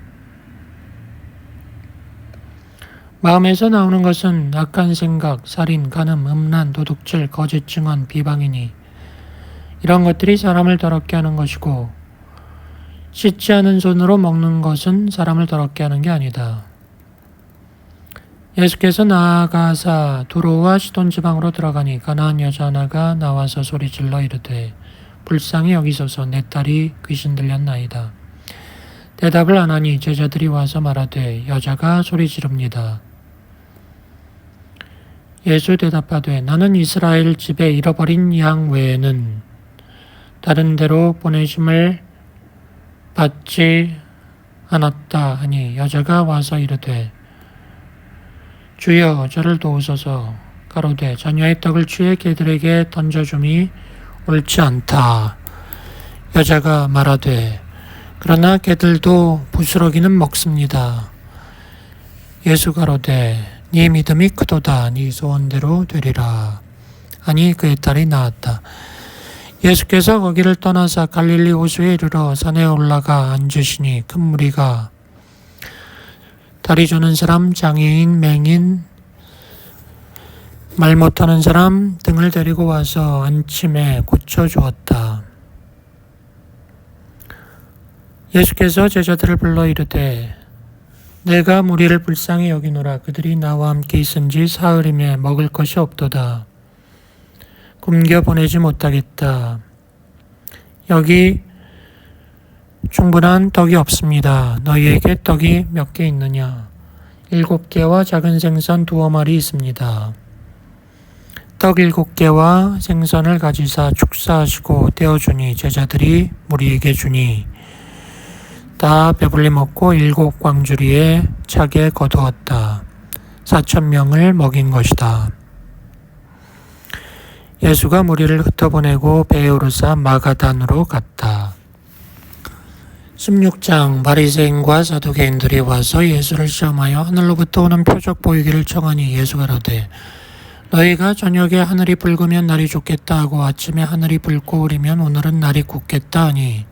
A: 마음에서 나오는 것은 악한 생각, 살인, 간음, 음란, 도둑질, 거짓 증언, 비방이니 이런 것들이 사람을 더럽게 하는 것이고 씻지 않은 손으로 먹는 것은 사람을 더럽게 하는 게 아니다. 예수께서 나아가사 두로와 시돈 지방으로 들어가니 가나안 여자 하나가 나와서 소리질러 이르되 불쌍히 여기소서 내 딸이 귀신 들렸나이다. 대답을 안 하니 제자들이 와서 말하되 여자가 소리 지릅니다. 예수 대답하되 나는 이스라엘 집에 잃어버린 양 외에는 다른 데로 보내심을 받지 않았다 하니 여자가 와서 이르되 주여 저를 도우소서. 가로되 자녀의 떡을 취해 개들에게 던져줌이 옳지 않다. 여자가 말하되 그러나 개들도 부스러기는 먹습니다. 예수 가로되 네 믿음이 크도다. 네 소원대로 되리라. 하니 그의 딸이 나았다. 예수께서 거기를 떠나사 갈릴리 호수에 이르러 산에 올라가 앉으시니 큰 무리가 다리 저는 사람, 장애인, 맹인, 말 못하는 사람 등을 데리고 와서 안침에 고쳐주었다. 예수께서 제자들을 불러 이르되 내가 무리를 불쌍히 여기노라. 그들이 나와 함께 있은지 사흘임에 먹을 것이 없도다. 굶겨 보내지 못하겠다. 여기 충분한 떡이 없습니다. 너희에게 떡이 몇 개 있느냐? 7개와 작은 생선 2 마리 있습니다. 떡 7개와 생선을 가지사 축사하시고 떼어주니 제자들이 무리에게 주니 다 배불리 먹고 7 광주리에 차게 거두었다. 4,000명을 먹인 것이다. 예수가 무리를 흩어보내고 배에 오르사 마가단으로 갔다. 16장 바리새인과 사두개인들이 와서 예수를 시험하여 하늘로부터 오는 표적 보이기를 청하니 예수가 이르되 너희가 저녁에 하늘이 붉으면 날이 좋겠다 하고 아침에 하늘이 붉고 흐리면 오늘은 날이 굳겠다 하니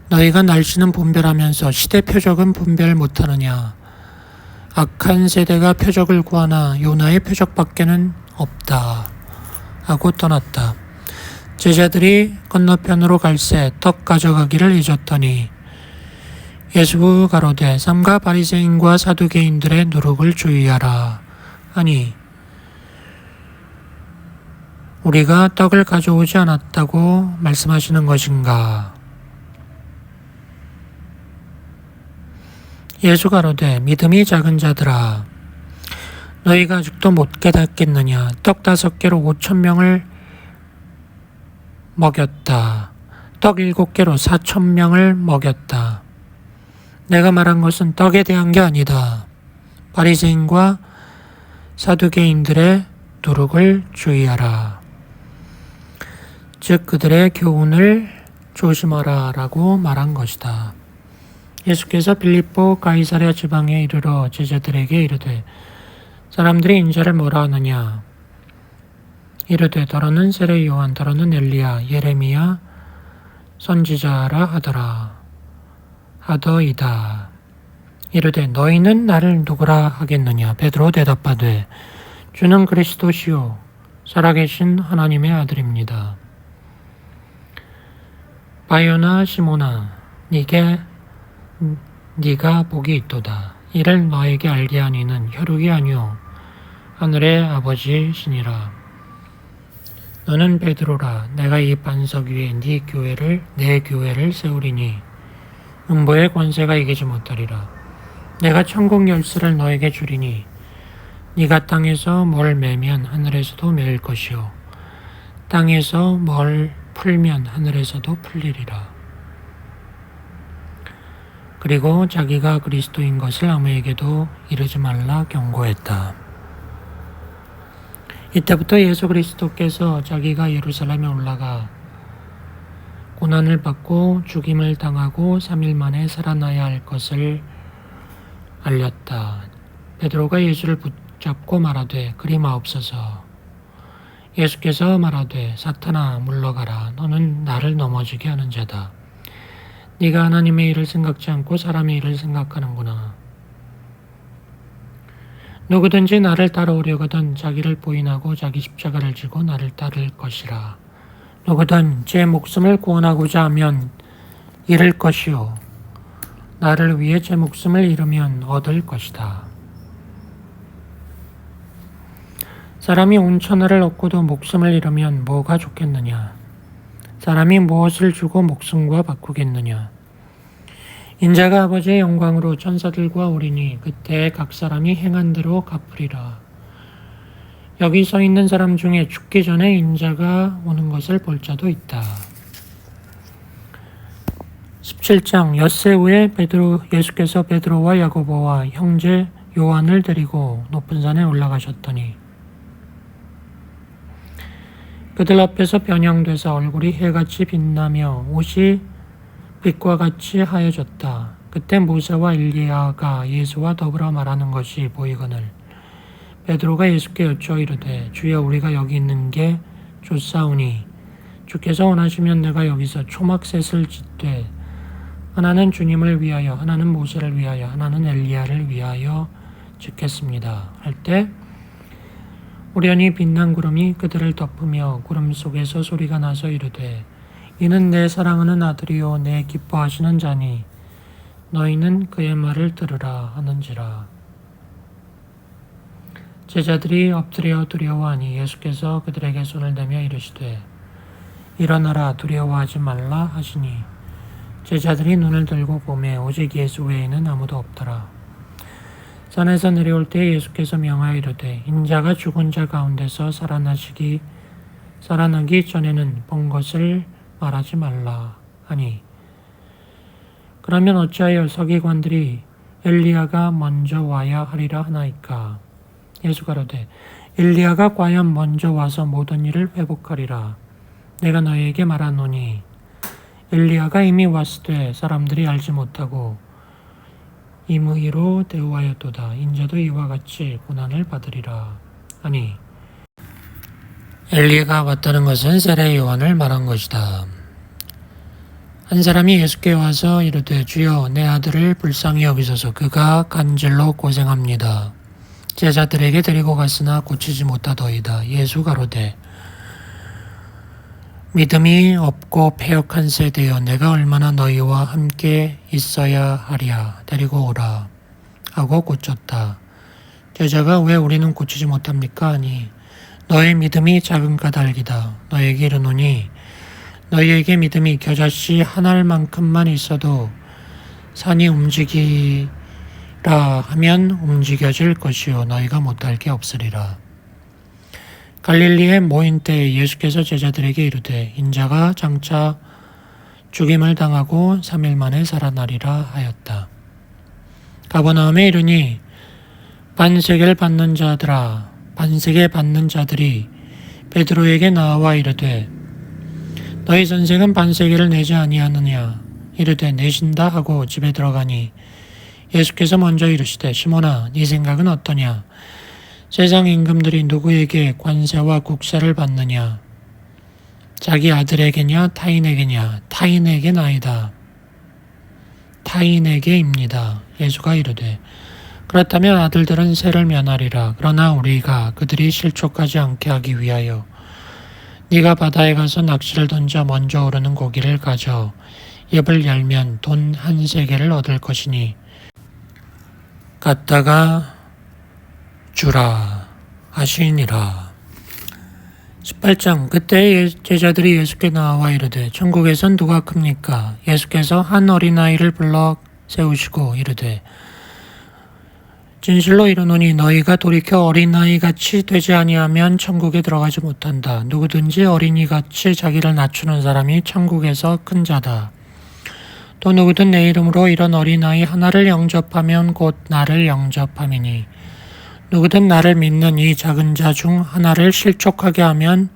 A: 너희가 날씨는 분별하면서 시대 표적은 분별 못하느냐. 악한 세대가 표적을 구하나 요나의 표적밖에는 없다 하고 떠났다. 제자들이 건너편으로 갈새 떡 가져가기를 잊었더니 예수 가로되 삼가 바리새인과 사두개인들의 누룩을 주의하라 하니 우리가 떡을 가져오지 않았다고 말씀하시는 것인가? 예수 가로되 믿음이 작은 자들아 너희가 아직도 못 깨닫겠느냐. 떡 5개로 5,000명을 먹였다. 떡 7개로 4,000명을 먹였다. 내가 말한 것은 떡에 대한 게 아니다. 바리새인과 사두개인들의 누룩을 주의하라. 즉 그들의 교훈을 조심하라 라고 말한 것이다. 예수께서 빌립보 가이사랴 지방에 이르러 제자들에게 이르되 사람들이 인자를 뭐라 하느냐. 이르되 더러는 세례 요한 더러는 엘리야 예레미야 선지자라 하더이다. 이르되 너희는 나를 누구라 하겠느냐. 베드로 대답하되 주는 그리스도시요 살아계신 하나님의 아들입니다. 바요나 시몬아 네가 복이 있도다. 이를 너에게 알게 하니는 혈육이 아니요 하늘의 아버지시니라. 너는 베드로라. 내가 이 반석 위에 내 교회를 세우리니 음보의 권세가 이기지 못하리라. 내가 천국 열쇠를 너에게 주리니 네가 땅에서 뭘 매면 하늘에서도 매일 것이요 땅에서 뭘 풀면 하늘에서도 풀리리라. 그리고 자기가 그리스도인 것을 아무에게도 이르지 말라 경고했다. 이때부터 예수 그리스도께서 자기가 예루살렘에 올라가 고난을 받고 죽임을 당하고 3일 만에 살아나야 할 것을 알렸다. 베드로가 예수를 붙잡고 말하되 그리 마옵소서. 예수께서 말하되 사탄아 물러가라. 너는 나를 넘어지게 하는 자다. 네가 하나님의 일을 생각지 않고 사람의 일을 생각하는구나. 누구든지 나를 따라오려거든 자기를 부인하고 자기 십자가를 지고 나를 따를 것이라. 누구든 제 목숨을 구원하고자 하면 잃을 것이요 나를 위해 제 목숨을 잃으면 얻을 것이다. 사람이 온 천하를 얻고도 목숨을 잃으면 뭐가 좋겠느냐. 사람이 무엇을 주고 목숨과 바꾸겠느냐. 인자가 아버지의 영광으로 천사들과 오리니 그때 각 사람이 행한 대로 갚으리라. 여기 서 있는 사람 중에 죽기 전에 인자가 오는 것을 볼 자도 있다. 17장 엿새 후에 예수께서 베드로와 야고보와 형제 요한을 데리고 높은 산에 올라가셨더니 그들 앞에서 변형돼서 얼굴이 해같이 빛나며 옷이 빛과 같이 하여졌다. 그때 모세와 엘리야가 예수와 더불어 말하는 것이 보이거늘 베드로가 예수께 여쭈어 이르되 주여 우리가 여기 있는 게 좋사오니 주께서 원하시면 내가 여기서 초막셋을 짓되 하나는 주님을 위하여 하나는 모세를 위하여 하나는 엘리야를 위하여 짓겠습니다. 할 때 우연히 빛난 구름이 그들을 덮으며 구름 속에서 소리가 나서 이르되 이는 내 사랑하는 아들이요 내 기뻐하시는 자니 너희는 그의 말을 들으라 하는지라. 제자들이 엎드려 두려워하니 예수께서 그들에게 손을 대며 이르시되 일어나라 두려워하지 말라 하시니 제자들이 눈을 들고 보매 오직 예수 외에는 아무도 없더라. 산에서 내려올 때 예수께서 명하여 이르되 인자가 죽은 자 가운데서 살아나기 전에는 본 것을 말하지 말라 하니, 그러면 어찌하여 서기관들이 엘리야가 먼저 와야 하리라 하나이까? 예수가 이르되 엘리야가 과연 먼저 와서 모든 일을 회복하리라. 내가 너희에게 말하노니 엘리야가 이미 왔으되 사람들이 알지 못하고 임의로 대우하였도다. 인자도 이와 같이 고난을 받으리라 하니, 엘리야가 왔다는 것은 세례 요한을 말한 것이다. 한 사람이 예수께 와서 이르되 주여 내 아들을 불쌍히 여기소서. 그가 간질로 고생합니다. 제자들에게 데리고 갔으나 고치지 못하더이다. 예수 가로되 믿음이 없고 패역한 세대여, 내가 얼마나 너희와 함께 있어야 하랴. 데리고 오라 하고 고쳤다. 제자가 왜 우리는 고치지 못합니까 하니, 너의 믿음이 작은 까닭이다. 너에게 이르노니 너희에게 믿음이 겨자씨 한 알만큼만 있어도 산이 움직이라 하면 움직여질 것이요 너희가 못할 게 없으리라. 갈릴리에 모인 때에 예수께서 제자들에게 이르되 인자가 장차 죽임을 당하고 3일 만에 살아나리라 하였다. 가버나움에 이르니 반세계 받는 자들이 베드로에게 나와 이르되 너희 선생은 반세계를 내지 아니하느냐? 이르되 내신다 하고 집에 들어가니 예수께서 먼저 이르시되 시몬아 네 생각은 어떠냐? 세상 임금들이 누구에게 관세와 국세를 받느냐? 자기 아들에게냐 타인에게냐? 타인에게나이다. 타인에게입니다. 예수가 이르되 그렇다면 아들들은 세를 면하리라. 그러나 우리가 그들이 실족하지 않게 하기 위하여 네가 바다에 가서 낚시를 던져 먼저 오르는 고기를 가져 입을 열면 돈 1세겔을 얻을 것이니 갖다가 주라 하시니라. 18장. 그때 제자들이 예수께 나와 이르되 천국에선 누가 큽니까? 예수께서 한 어린아이를 불러 세우시고 이르되 진실로 이르노니 너희가 돌이켜 어린아이같이 되지 아니하면 천국에 들어가지 못한다. 누구든지 어린이같이 자기를 낮추는 사람이 천국에서 큰 자다. 또 누구든 내 이름으로 이런 어린아이 하나를 영접하면 곧 나를 영접함이니 누구든 나를 믿는 이 작은 자 중 하나를 실족하게 하면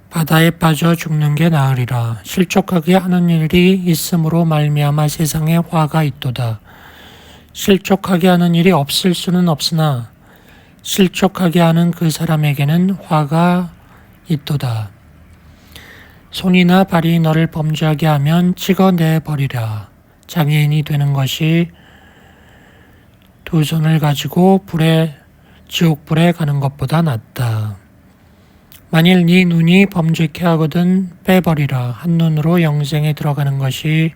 A: 바다에 빠져 죽는 게 나으리라. 실족하게 하는 일이 있음으로 말미암아 세상에 화가 있도다. 실족하게 하는 일이 없을 수는 없으나 실족하게 하는 그 사람에게는 화가 있도다. 손이나 발이 너를 범죄하게 하면 찍어내버리라. 장애인이 되는 것이 두 손을 가지고 지옥불에 가는 것보다 낫다. 만일 네 눈이 범죄케 하거든 빼버리라. 한 눈으로 영생에 들어가는 것이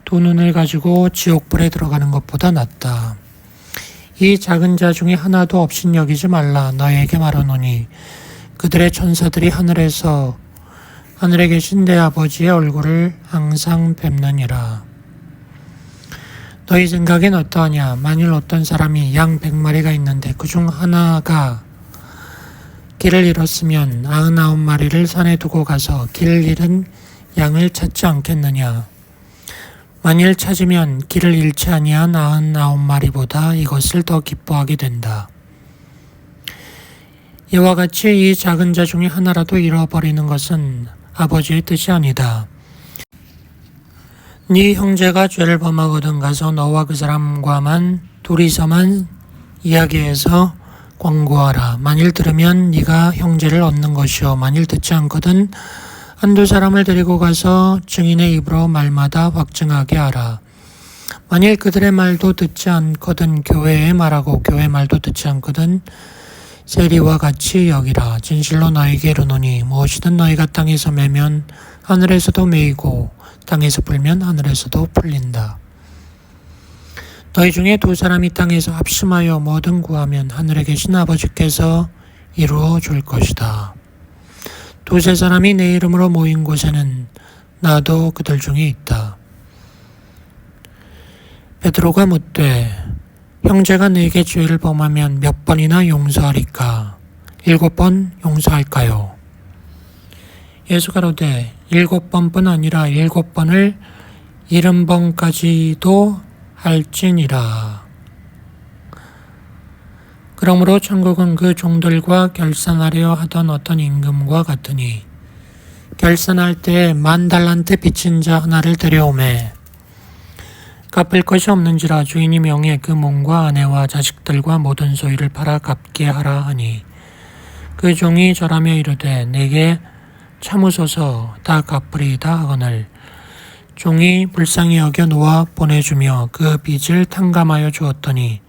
A: 두 눈을 가지고 지옥불에 들어가는 것보다 낫다. 이 작은 자 중에 하나도 없인 여기지 말라. 너에게 말하노니 그들의 천사들이 하늘에 계신 내 아버지의 얼굴을 항상 뵙느니라. 너희 생각엔 어떠하냐? 만일 어떤 사람이 양 100마리가 있는데 그중 하나가 길을 잃었으면 99마리를 산에 두고 가서 길을 잃은 양을 찾지 않겠느냐? 만일 찾으면 길을 잃지 아니한 99마리보다 이것을 더 기뻐하게 된다. 이와 같이 이 작은 자 중에 하나라도 잃어버리는 것은 아버지의 뜻이 아니다. 네 형제가 죄를 범하거든 가서 너와 그 사람과만 둘이서만 이야기해서 권고하라. 만일 들으면 네가 형제를 얻는 것이요 만일 듣지 않거든 한두 사람을 데리고 가서 증인의 입으로 말마다 확증하게 하라. 만일 그들의 말도 듣지 않거든 교회의 말하고 교회 말도 듣지 않거든 세리와 같이 여기라. 진실로 너희에게 이르노니 무엇이든 너희가 땅에서 매면 하늘에서도 매이고 땅에서 풀면 하늘에서도 풀린다. 너희 중에 두 사람이 땅에서 합심하여 뭐든 구하면 하늘에 계신 아버지께서 이루어 줄 것이다. 두세 사람이 내 이름으로 모인 곳에는 나도 그들 중에 있다. 베드로가 묻되 형제가 내게 죄를 범하면 몇 번이나 용서하리까? 7번 용서할까요? 예수 가로되 7번뿐 아니라 7번을 70번까지도 할지니라. 그러므로 천국은 그 종들과 결산하려 하던 어떤 임금과 같으니 결산할 때에 10,000달란트 빚진 자 하나를 데려오매 갚을 것이 없는지라 주인이 명해 그 몸과 아내와 자식들과 모든 소유를 팔아 갚게 하라 하니 그 종이 절하며 이르되 내게 참으소서 다 갚으리이다 하거늘 종이 불쌍히 여겨 놓아 보내주며 그 빚을 탕감하여 주었더니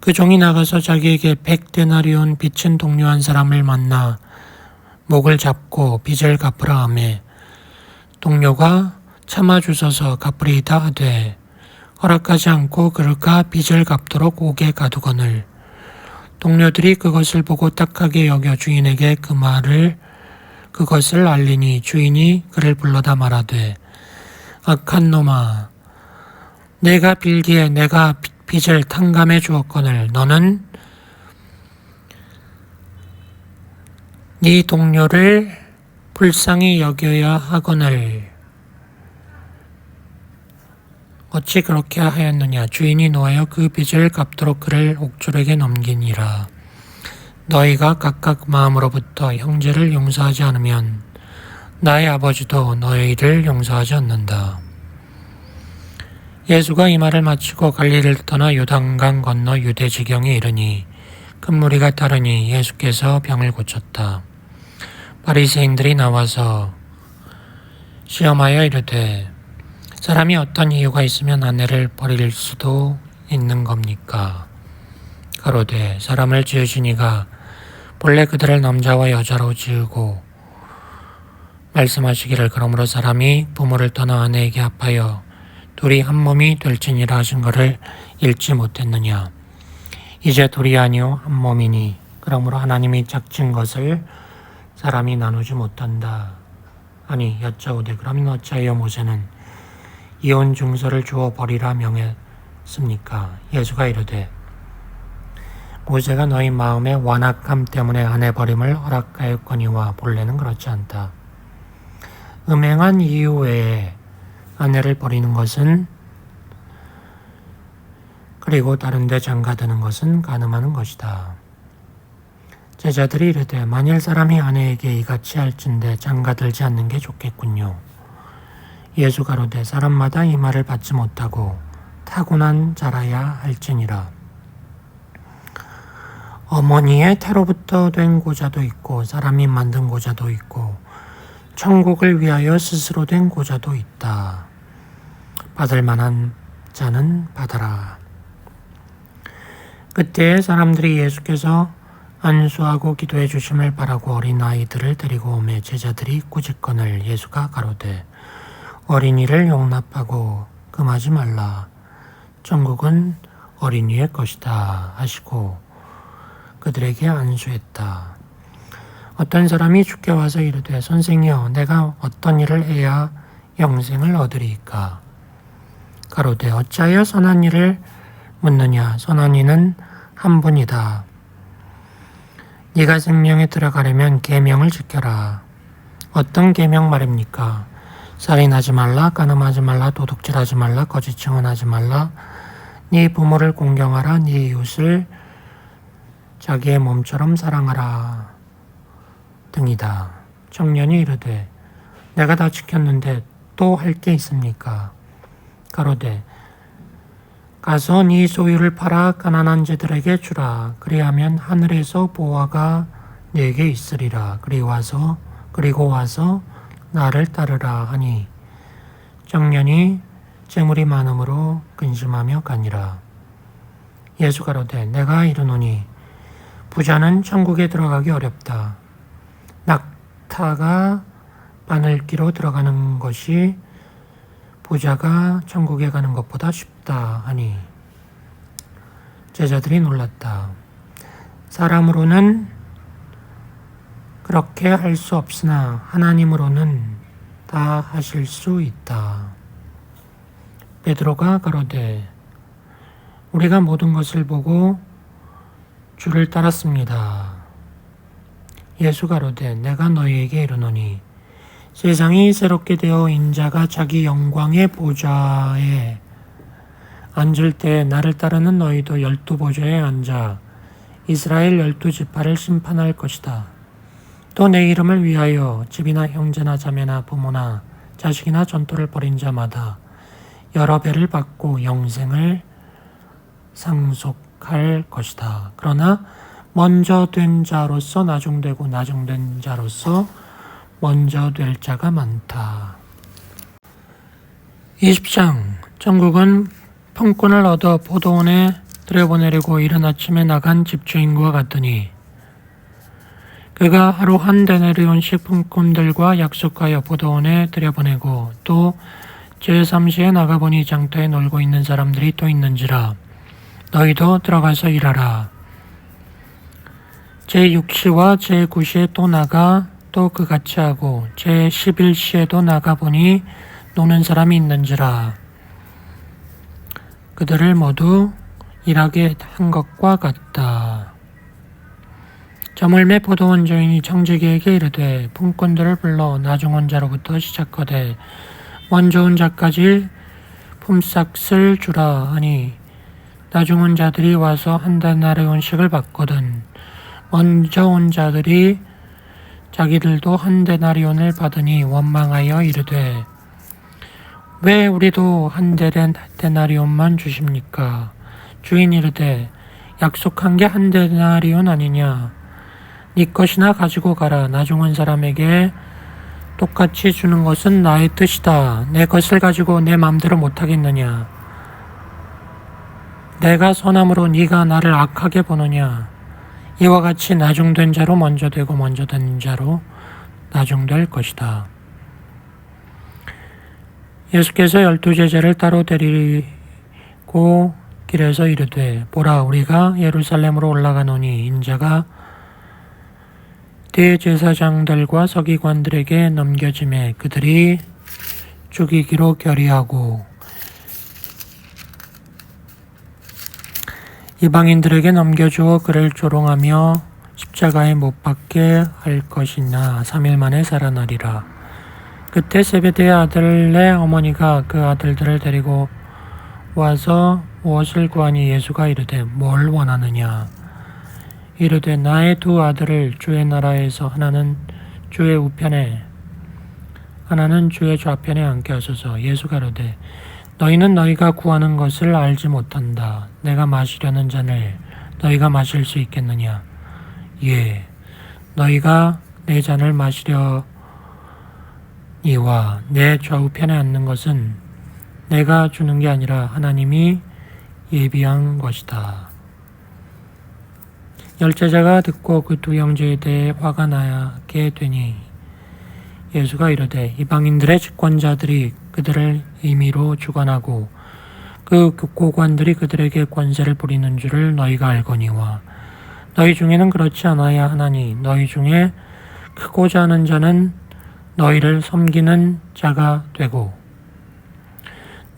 A: 그 종이 나가서 자기에게 100데나리온 빚진 동료 한 사람을 만나 목을 잡고 빚을 갚으라 하매 동료가 참아주소서 갚으리이다 하되 허락하지 않고 그가 빚을 갚도록 옥에 가두거늘 동료들이 그것을 보고 딱하게 여겨 주인에게 그것을 알리니 주인이 그를 불러다 말하되 악한 놈아 내가 빌기에 내가 빚을 탕감해 주었거늘 너는 네 동료를 불쌍히 여겨야 하거늘 어찌 그렇게 하였느냐 주인이 노하여 그 빚을 갚도록 그를 옥졸에게 넘기니라. 너희가 각각 마음으로부터 형제를 용서하지 않으면 나의 아버지도 너희를 용서하지 않는다. 예수가 이 말을 마치고 갈릴리를 떠나 요단강 건너 유대 지경에 이르니 큰 무리가 따르니 예수께서 병을 고쳤다. 바리새인들이 나와서 시험하여 이르되 사람이 어떤 이유가 있으면 아내를 버릴 수도 있는 겁니까? 가로되 사람을 지으신 이가 본래 그들을 남자와 여자로 지으고 말씀하시기를 그러므로 사람이 부모를 떠나 아내에게 합하여 둘이 한 몸이 될지니라 하신 것을 읽지 못했느냐? 이제 둘이 아니요 한 몸이니 그러므로 하나님이 짝진 것을 사람이 나누지 못한다. 아니 여짜오되 그러면 어찌하여 모세는 이혼 증서를 주어 버리라 명했습니까? 예수가 이르되 모세가 너희 마음의 완악함 때문에 아내 버림을 허락하였거니와 본래는 그렇지 않다. 음행한 이유 외에 아내를 버리는 것은 그리고 다른 데 장가드는 것은 간음하는 것이다. 제자들이 이르되 만일 사람이 아내에게 이같이 할진대 장가들지 않는 게 좋겠군요. 예수 가로되 사람마다 이 말을 받지 못하고 타고난 자라야 할지니라. 어머니의 태로부터 된 고자도 있고 사람이 만든 고자도 있고 천국을 위하여 스스로 된 고자도 있다. 받을 만한 자는 받아라. 그때 사람들이 예수께서 안수하고 기도해 주심을 바라고 어린 아이들을 데리고 오매 제자들이 꾸짖거늘 예수가 가로되 어린이를 용납하고 금하지 말라. 천국은 어린이의 것이다 하시고 그들에게 안수했다. 어떤 사람이 주께 와서 이르되 선생이여 내가 어떤 일을 해야 영생을 얻으리이까? 가로되 어찌하여 선한 일을 묻느냐? 선한 이는 한 분이다. 네가 생명에 들어가려면 계명을 지켜라. 어떤 계명 말입니까? 살인하지 말라, 간음하지 말라, 도둑질하지 말라, 거짓 증언하지 말라, 네 부모를 공경하라, 네 이웃을 자기의 몸처럼 사랑하라 등이다. 청년이 이르되 내가 다 지켰는데 또 할 게 있습니까? 가로되 가서 네 소유를 팔아 가난한 자들에게 주라. 그리하면 하늘에서 보화가 네게 있으리라. 그리고 와서 나를 따르라 하니 청년이 재물이 많음으로 근심하며 가니라. 예수 가로되 내가 이르노니 부자는 천국에 들어가기 어렵다. 낙타가 바늘기로 들어가는 것이 부자가 천국에 가는 것보다 쉽다 하니 제자들이 놀랐다. 사람으로는 그렇게 할 수 없으나 하나님으로는 다 하실 수 있다. 베드로가 가로되 우리가 모든 것을 보고 주를 따랐습니다. 예수가 가로되 내가 너희에게 이르노니 세상이 새롭게 되어 인자가 자기 영광의 보좌에 앉을 때 나를 따르는 너희도 12보좌에 앉아 이스라엘 12지파를 심판할 것이다. 또 내 이름을 위하여 집이나 형제나 자매나 부모나 자식이나 전토를 벌인 자마다 여러 배를 받고 영생을 상속할 것이다. 그러나 먼저 된 자로서 나중되고 나중된 자로서 먼저 될 자가 많다. 20장 천국은 품꾼을 얻어 포도원에 들여보내려고 이른 아침에 나간 집주인과 같더니 그가 하루 한 데나리온씩 품꾼들과 약속하여 포도원에 들여보내고 또 제3시에 나가보니 장터에 놀고 있는 사람들이 또 있는지라 너희도 들어가서 일하라. 제6시와 제9시에 또 나가 또 그같이 하고 제11시에도 나가보니 노는 사람이 있는지라 그들을 모두 일하게 한 것과 같다. 저물매 포도원 주인이 청지기에게 이르되 품꾼들을 불러 나중 온 자로부터 시작하되 먼저 온 자까지 품삯을 주라 하니 나중 온 자들이 와서 한 데나리온씩을 받거든 먼저 온 자들이 자기들도 한 데나리온을 받으니 원망하여 이르되 왜 우리도 한 데나리온만 주십니까? 주인 이르되 약속한 게 한 데나리온 아니냐? 네 것이나 가지고 가라. 나중 온 사람에게 똑같이 주는 것은 나의 뜻이다. 내 것을 가지고 내 맘대로 못하겠느냐? 내가 선함으로 네가 나를 악하게 보느냐? 이와 같이 나중된 자로 먼저 되고 먼저 된 자로 나중될 것이다. 예수께서 12제자를 따로 데리고 길에서 이르되 보라 우리가 예루살렘으로 올라가노니 인자가 대제사장들과 서기관들에게 넘겨짐에 그들이 죽이기로 결의하고 이방인들에게 넘겨주어 그를 조롱하며 십자가에 못 박게 할 것이나 3일 만에 살아나리라. 그때 세베대의 아들의 어머니가 그 아들들을 데리고 와서 무엇을 구하니 예수가 이르되 뭘 원하느냐? 이르되 나의 두 아들을 주의 나라에서 하나는 주의 우편에 하나는 주의 좌편에 앉게 하소서. 예수가 이르되 너희는 너희가 구하는 것을 알지 못한다. 내가 마시려는 잔을 너희가 마실 수 있겠느냐? 예, 너희가 내 잔을 마시려니와 내 좌우편에 앉는 것은 내가 주는 게 아니라 하나님이 예비한 것이다. 열제자가 듣고 그 두 형제에 대해 화가 나게 되니 예수가 이르되 이방인들의 집권자들이 그들을 임의로 주관하고 그 고관들이 그들에게 권세를 부리는 줄을 너희가 알거니와 너희 중에는 그렇지 않아야 하나니 너희 중에 크고자 하는 자는 너희를 섬기는 자가 되고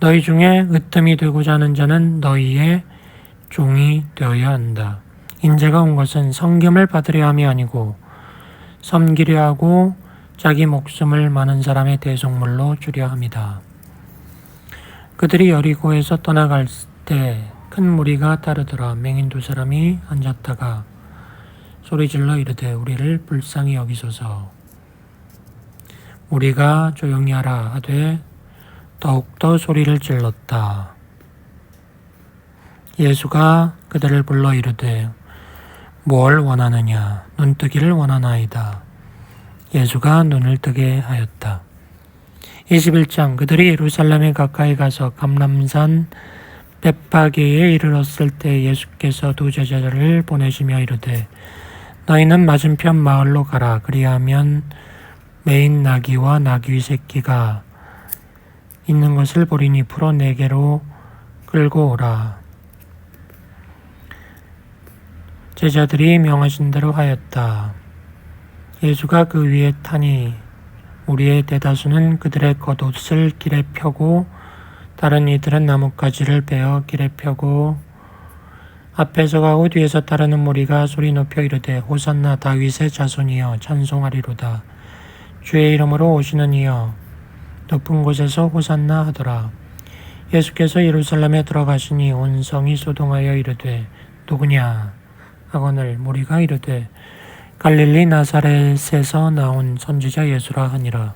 A: 너희 중에 으뜸이 되고자 하는 자는 너희의 종이 되어야 한다. 인자가 온 것은 섬김을 받으려 함이 아니고 섬기려 하고 자기 목숨을 많은 사람의 대속물로 주려 함이다. 그들이 여리고에서 떠나갈 때 큰 무리가 따르더라. 맹인 두 사람이 앉았다가 소리질러 이르되 우리를 불쌍히 여기소서. 우리가 조용히 하라 하되 더욱더 소리를 질렀다. 예수가 그들을 불러 이르되 뭘 원하느냐? 눈뜨기를 원하나이다. 예수가 눈을 뜨게 하였다. 21장 그들이 예루살렘에 가까이 가서 감람산 벳파게에 이르렀을 때 예수께서 두 제자를 보내시며 이르되 너희는 맞은편 마을로 가라. 그리하면 매인 나귀와 나귀 새끼가 있는 것을 보리니 풀어 내게로 끌고 오라. 제자들이 명하신 대로 하였다. 예수가 그 위에 타니 무리의 대다수는 그들의 겉옷을 길에 펴고 다른 이들은 나뭇가지를 베어 길에 펴고 앞에서 가고 뒤에서 따르는 무리가 소리 높여 이르되 호산나 다윗의 자손이여 찬송하리로다. 주의 이름으로 오시는 이여 높은 곳에서 호산나 하더라. 예수께서 예루살렘에 들어가시니 온 성이 소동하여 이르되 누구냐 하거늘 무리가 이르되 갈릴리 나사렛에서 나온 선지자 예수라 하니라.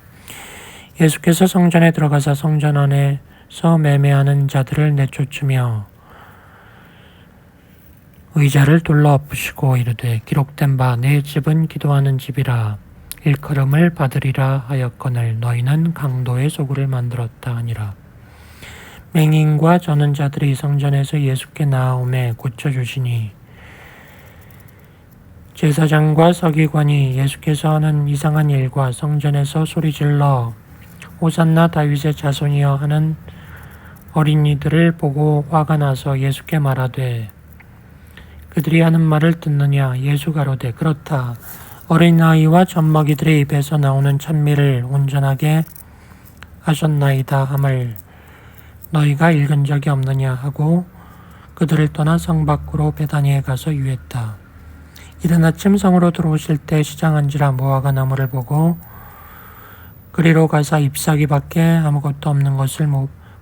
A: 예수께서 성전에 들어가사 성전 안에서 매매하는 자들을 내쫓으며 의자를 둘러 엎으시고 이르되 기록된 바 내 집은 기도하는 집이라 일컬음을 받으리라 하였거늘 너희는 강도의 소굴을 만들었다 하니라. 맹인과 저는 자들이 성전에서 예수께 나아오매 고쳐주시니 제사장과 서기관이 예수께서 하는 이상한 일과 성전에서 소리질러 호산나 다윗의 자손이여 하는 어린이들을 보고 화가 나서 예수께 말하되 그들이 하는 말을 듣느냐. 예수 가로되 그렇다. 어린아이와 젖먹이들의 입에서 나오는 찬미를 온전하게 하셨나이다 함을 너희가 읽은 적이 없느냐 하고 그들을 떠나 성 밖으로 베다니에 가서 유했다. 이른 아침 성으로 들어오실 때 시장 앉으라 무화과 나무를 보고 그리로 가사 잎사귀 밖에 아무것도 없는 것을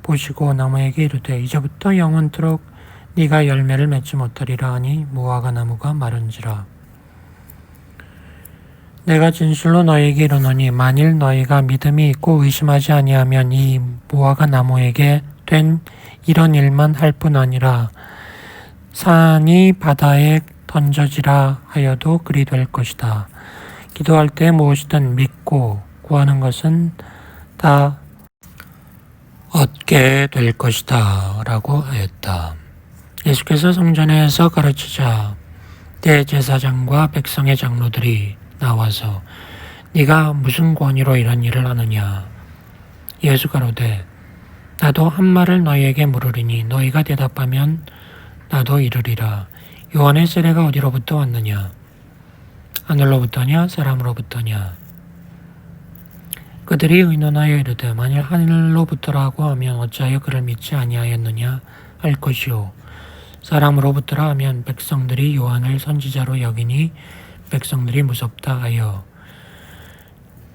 A: 보시고 나무에게 이르되 이제부터 영원토록 네가 열매를 맺지 못하리라 하니 무화과 나무가 마른지라. 내가 진실로 너희에게 이르노니 만일 너희가 믿음이 있고 의심하지 아니하면 이 무화과 나무에게 된 이런 일만 할 뿐 아니라 산이 바다에 던져지라 하여도 그리 될 것이다. 기도할 때 무엇이든 믿고 구하는 것은 다 얻게 될 것이다 라고 하였다. 예수께서 성전에서 가르치자 대제사장과 백성의 장로들이 나와서 네가 무슨 권위로 이런 일을 하느냐. 예수 가로되 나도 한 말을 너희에게 물으리니 너희가 대답하면 나도 이르리라. 요한의 세례가 어디로부터 왔느냐? 하늘로부터냐 사람으로부터냐? 그들이 의논하여 이르되 만일 하늘로부터라고 하면 어찌하여 그를 믿지 아니하였느냐 할 것이요 사람으로부터라 하면 백성들이 요한을 선지자로 여기니 백성들이 무섭다 하여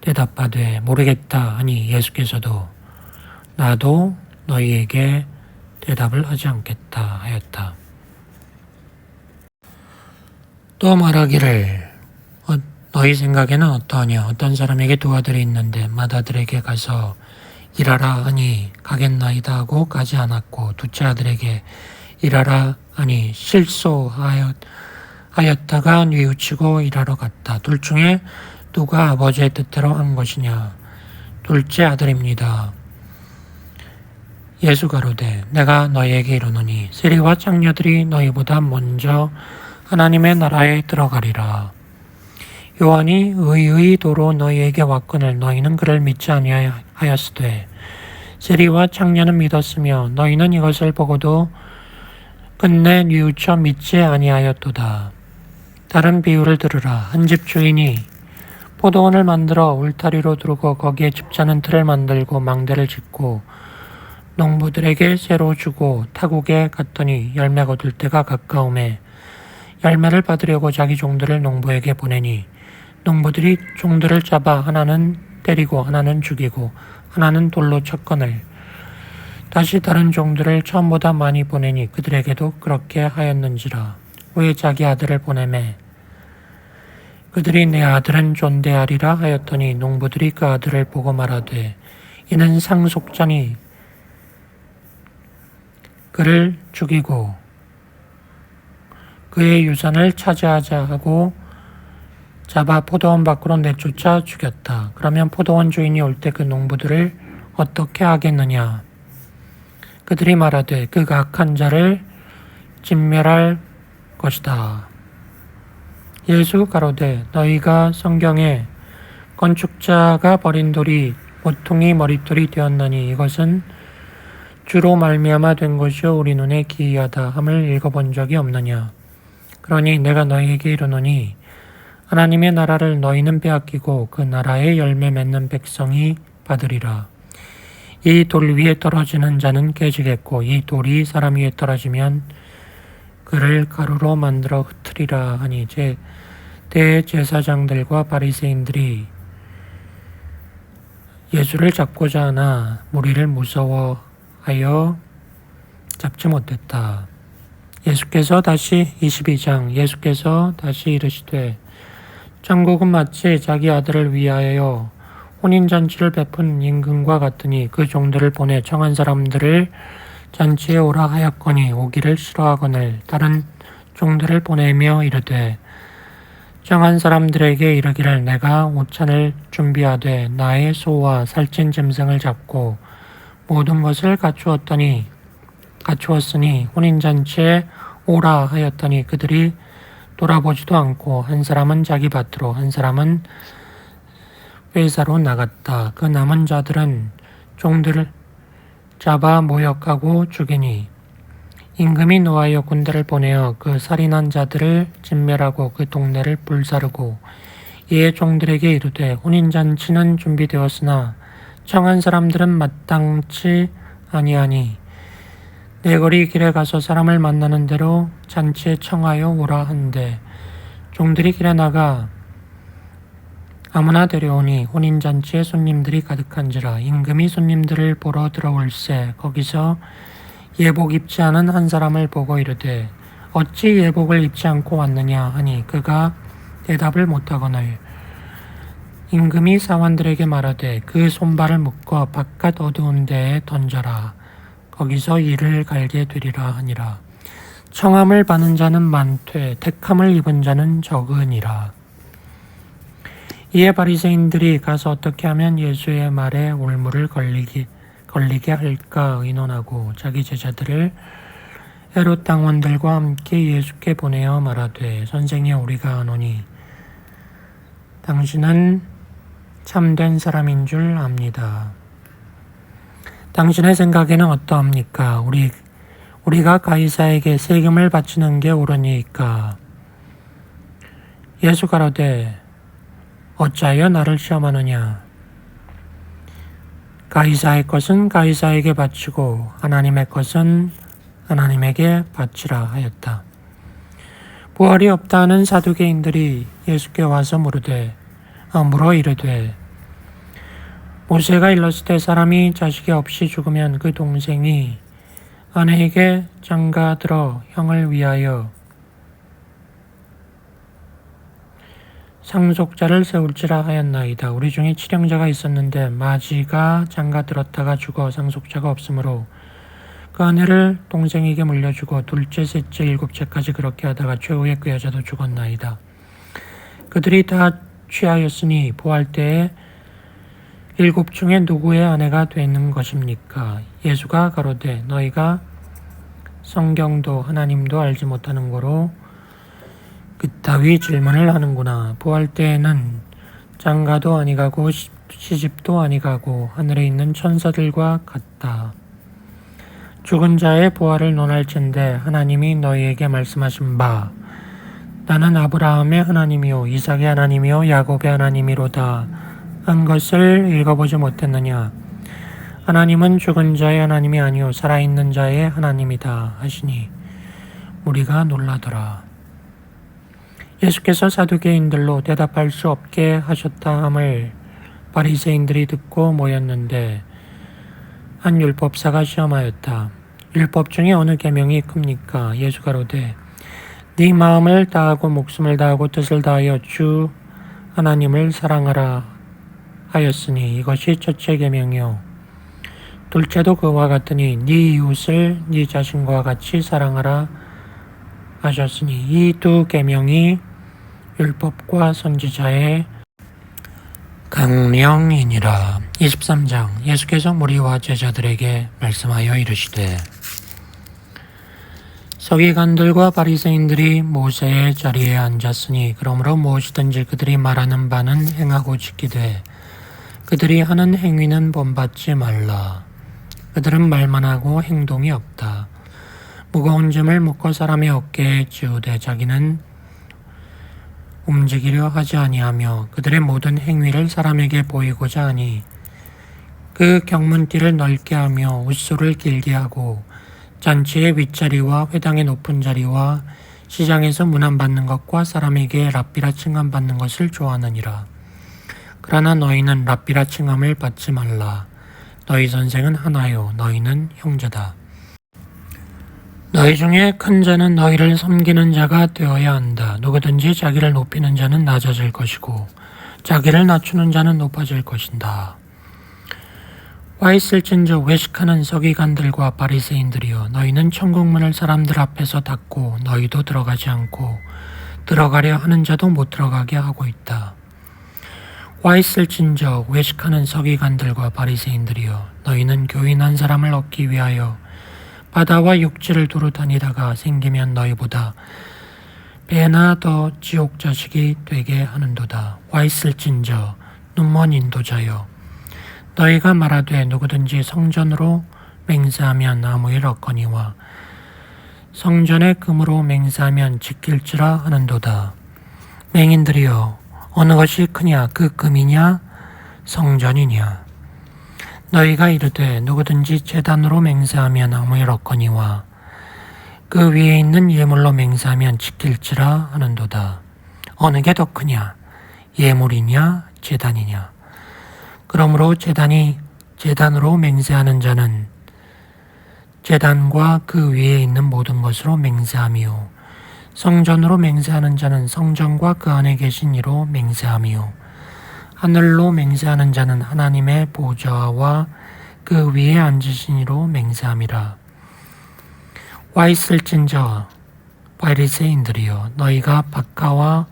A: 대답하되 모르겠다 하니 예수께서도 나도 너희에게 대답을 하지 않겠다 하였다. 또 말하기를 너희 생각에는 어떠하냐. 어떤 사람에게 두 아들이 있는데 맏아들에게 가서 일하라 하니 가겠나이다 하고 가지 않았고 둘째 아들에게 일하라 하니 실소하였다가 뉘우치고 일하러 갔다. 둘 중에 누가 아버지의 뜻대로 한 것이냐. 둘째 아들입니다. 예수 가로되 내가 너희에게 이르노니 세리와 창녀들이 너희보다 먼저 하나님의 나라에 들어가리라. 요한이 의의 도로 너희에게 왔거늘 너희는 그를 믿지 아니하였으되 세리와 창녀는 믿었으며 너희는 이것을 보고도 끝내 뉘우쳐 믿지 아니하였도다. 다른 비유를 들으라. 한 집 주인이 포도원을 만들어 울타리로 두르고 거기에 집자는 틀을 만들고 망대를 짓고 농부들에게 새로 주고 타국에 갔더니 열매 거둘 때가 가까우매 열매를 받으려고 자기 종들을 농부에게 보내니 농부들이 종들을 잡아 하나는 때리고 하나는 죽이고 하나는 돌로 쳤거늘 다시 다른 종들을 처음보다 많이 보내니 그들에게도 그렇게 하였는지라. 후에 자기 아들을 보내매 그들이 내 아들은 존대하리라 하였더니 농부들이 그 아들을 보고 말하되 이는 상속자니 그를 죽이고 그의 유산을 차지하자 하고 잡아 포도원 밖으로 내쫓아 죽였다. 그러면 포도원 주인이 올 때 그 농부들을 어떻게 하겠느냐. 그들이 말하되 그 악한 자를 진멸할 것이다. 예수 가로되 너희가 성경에 건축자가 버린 돌이 모퉁이 머릿돌이 되었나니 이것은 주로 말미암아 된 것이요 우리 눈에 기이하다 함을 읽어본 적이 없느냐. 그러니 내가 너희에게 이르노니 하나님의 나라를 너희는 빼앗기고 그 나라의 열매 맺는 백성이 받으리라. 이 돌 위에 떨어지는 자는 깨지겠고 이 돌이 사람 위에 떨어지면 그를 가루로 만들어 흩트리라 하니 대제사장들과 바리새인들이 예수를 잡고자 하나 무리를 무서워하여 잡지 못했다. 예수께서 다시 22장 예수께서 다시 이르시되 천국은 마치 자기 아들을 위하여 혼인잔치를 베푼 임금과 같으니 그 종들을 보내 청한 사람들을 잔치에 오라 하였거니 오기를 싫어하거늘 다른 종들을 보내며 이르되 정한 사람들에게 이르기를 내가 오찬을 준비하되 나의 소와 살찐 짐승을 잡고 모든 것을 갖추었으니 혼인잔치에 오라 하였더니 그들이 돌아보지도 않고 한 사람은 자기 밭으로 한 사람은 회사로 나갔다. 그 남은 자들은 종들을 잡아 모욕하고 죽이니 임금이 노하여 군대를 보내어 그 살인한 자들을 진멸하고 그 동네를 불사르고 이에 종들에게 이르되 혼인잔치는 준비되었으나 청한 사람들은 마땅치 아니하니 내거리 길에 가서 사람을 만나는 대로 잔치에 청하여 오라 한데 종들이 길에 나가 아무나 데려오니 혼인잔치에 손님들이 가득한지라 임금이 손님들을 보러 들어올세 거기서 예복 입지 않은 한 사람을 보고 이르되 어찌 예복을 입지 않고 왔느냐 하니 그가 대답을 못하거늘 임금이 사관들에게 말하되 그 손발을 묶어 바깥 어두운 데에 던져라 거기서 이를 갈게 되리라 하니라. 청함을 받은 자는 많되 택함을 입은 자는 적으니라. 이에 바리새인들이 가서 어떻게 하면 예수의 말에 올무를 걸리게 할까 의논하고 자기 제자들을 헤롯 당원들과 함께 예수께 보내어 말하되 선생이여 우리가 아노니 당신은 참된 사람인 줄 압니다. 당신의 생각에는 어떠합니까? 우리가 가이사에게 세금을 바치는 게 옳으니까. 예수 가로되 어찌하여 나를 시험하느냐? 가이사의 것은 가이사에게 바치고 하나님의 것은 하나님에게 바치라 하였다. 부활이 없다 하는 사두개인들이 예수께 와서 물어 이르되 모세가 일렀을 때 사람이 자식이 없이 죽으면 그 동생이 아내에게 장가들어 형을 위하여 상속자를 세울지라 하였나이다. 우리 중에 칠형제가 있었는데 마지가 장가들었다가 죽어 상속자가 없으므로 그 아내를 동생에게 물려주고 둘째, 셋째, 일곱째까지 그렇게 하다가 최후에 그 여자도 죽었나이다. 그들이 다 취하였으니 부활 때에 일곱 중에 누구의 아내가 되는 것입니까? 예수가 가로되 너희가 성경도 하나님도 알지 못하는 거로 그따위 질문을 하는구나. 부활 때에는 장가도 아니가고 시집도 아니가고 하늘에 있는 천사들과 같다. 죽은 자의 부활을 논할진대 하나님이 너희에게 말씀하신 바 나는 아브라함의 하나님이요 이삭의 하나님이요 야곱의 하나님이로다 한 것을 읽어보지 못했느냐? 하나님은 죽은 자의 하나님이 아니요 살아있는 자의 하나님이다 하시니 무리가 놀라더라. 예수께서 사두개인들로 대답할 수 없게 하셨다 함을 바리새인들이 듣고 모였는데 한 율법사가 시험하였다. 율법 중에 어느 계명이 큽니까? 예수 가로되 네 마음을 다하고 목숨을 다하고 뜻을 다하여 주 하나님을 사랑하라 하였으니 이것이 첫째 계명이요 둘째도 그와 같으니 네 이웃을 네 자신과 같이 사랑하라 하셨으니 이 두 계명이 율법과 선지자의 강령이니라. 23장 예수께서 무리와 제자들에게 말씀하여 이르시되 서기관들과 바리새인들이 모세의 자리에 앉았으니 그러므로 무엇이든지 그들이 말하는 바는 행하고 지키되 그들이 하는 행위는 본받지 말라. 그들은 말만 하고 행동이 없다. 무거운 짐을 묶어 사람의 어깨에 지우되 자기는 움직이려 하지 아니하며 그들의 모든 행위를 사람에게 보이고자 하니 그 경문띠를 넓게 하며 웃소를 길게 하고 잔치의 윗자리와 회당의 높은 자리와 시장에서 문안받는 것과 사람에게 랍비라 칭함받는 것을 좋아하느니라. 그러나 너희는 랍비라 칭함을 받지 말라. 너희 선생은 하나요. 너희는 형제다. 너희 중에 큰 자는 너희를 섬기는 자가 되어야 한다. 누구든지 자기를 높이는 자는 낮아질 것이고 자기를 낮추는 자는 높아질 것이다. 와 있을진저 외식하는 서기관들과 바리새인들이여, 너희는 천국문을 사람들 앞에서 닫고 너희도 들어가지 않고 들어가려 하는 자도 못 들어가게 하고 있다. 와 있을진저 외식하는 서기관들과 바리새인들이여, 너희는 교인 한 사람을 얻기 위하여 바다와 육지를 두루 다니다가 생기면 너희보다 배나 더 지옥 자식이 되게 하는도다. 와 있을진저 눈먼 인도자여, 너희가 말하되 누구든지 성전으로 맹세하면 아무 일 없거니와 성전의 금으로 맹세하면 지킬지라 하는도다. 맹인들이여, 어느 것이 크냐, 그 금이냐 성전이냐. 너희가 이르되 누구든지 제단으로 맹세하면 아무 일 없거니와 그 위에 있는 예물로 맹세하면 지킬지라 하는도다. 어느 게 더 크냐, 예물이냐 제단이냐. 그러므로 제단으로 맹세하는 자는 제단과 그 위에 있는 모든 것으로 맹세하며, 성전으로 맹세하는 자는 성전과 그 안에 계신 이로 맹세하며, 하늘로 맹세하는 자는 하나님의 보좌와 그 위에 앉으신 이로 맹세함이라. 와 있을진저 바리새인들이여, 너희가 박가와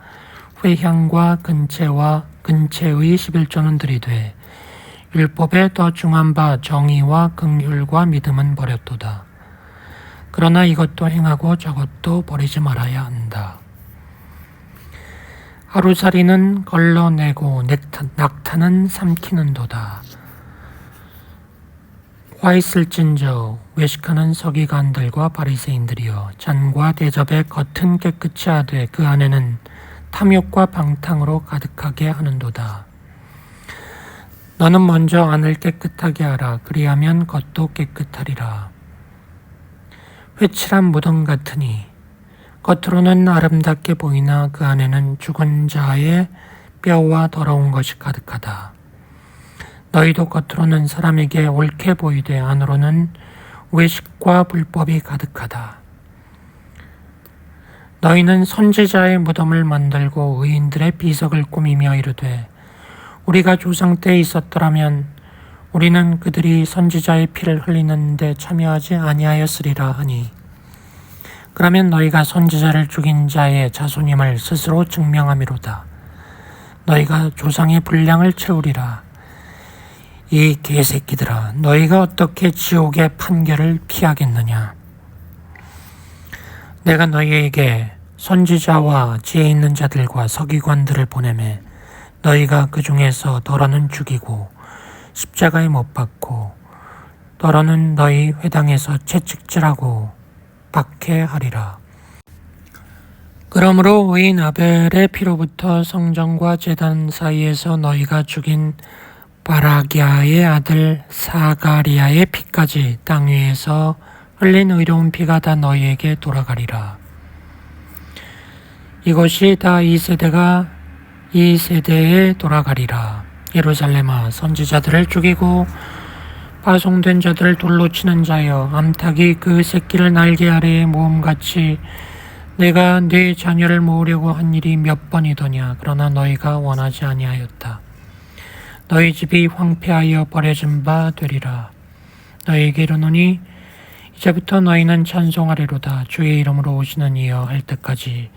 A: 회향과 근체의 11조는 들이되 율법에 더 중한 바 정의와 긍휼과 믿음은 버렸도다. 그러나 이것도 행하고 저것도 버리지 말아야 한다. 하루살이는 걸러내고 낙타는 삼키는도다. 와 있을진저 외식하는 서기관들과 바리새인들이여, 잔과 대접의 겉은 깨끗이 하되 그 안에는 탐욕과 방탕으로 가득하게 하는도다. 너는 먼저 안을 깨끗하게 하라. 그리하면 겉도 깨끗하리라. 회칠한 무덤 같으니 겉으로는 아름답게 보이나 그 안에는 죽은 자의 뼈와 더러운 것이 가득하다. 너희도 겉으로는 사람에게 옳게 보이되 안으로는 외식과 불법이 가득하다. 너희는 선지자의 무덤을 만들고 의인들의 비석을 꾸미며 이르되 우리가 조상 때 있었더라면 우리는 그들이 선지자의 피를 흘리는 데 참여하지 아니하였으리라 하니, 그러면 너희가 선지자를 죽인 자의 자손임을 스스로 증명함이로다. 너희가 조상의 분량을 채우리라. 이 개새끼들아, 너희가 어떻게 지옥의 판결을 피하겠느냐. 내가 너희에게 선지자와 지혜 있는 자들과 서기관들을 보내매 너희가 그 중에서 더러는 죽이고 십자가에 못 박고 더러는 너희 회당에서 채찍질하고 박해하리라. 그러므로 의인 아벨의 피로부터 성전과 제단 사이에서 너희가 죽인 바라기아의 아들 사가리아의 피까지 땅 위에서 흘린 의로운 피가 다 너희에게 돌아가리라. 이것이 다 이 세대에 돌아가리라. 예루살렘아, 선지자들을 죽이고 파송된 자들을 돌로 치는 자여, 암탉이 그 새끼를 날개 아래에 모음같이 내가 네 자녀를 모으려고 한 일이 몇 번이더냐. 그러나 너희가 원하지 아니하였다. 너희 집이 황폐하여 버려진 바 되리라. 너희에게 이르노니 이제부터 너희는 찬송하리로다. 주의 이름으로 오시는 이여 할 때까지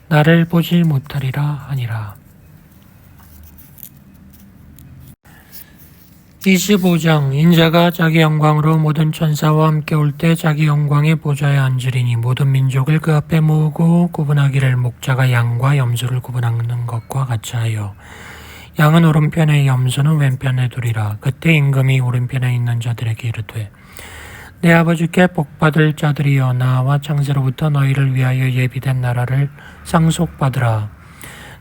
A: 나를 보지 못하리라 하니라. 25장. 인자가 자기 영광으로 모든 천사와 함께 올 때 자기 영광의 보좌에 앉으리니 모든 민족을 그 앞에 모으고 구분하기를 목자가 양과 염소를 구분하는 것과 같이 하여 양은 오른편에 염소는 왼편에 두리라. 그때 임금이 오른편에 있는 자들에게 이르되 내 아버지께 복받을 자들이여, 나와 창세로부터 너희를 위하여 예비된 나라를 상속받으라.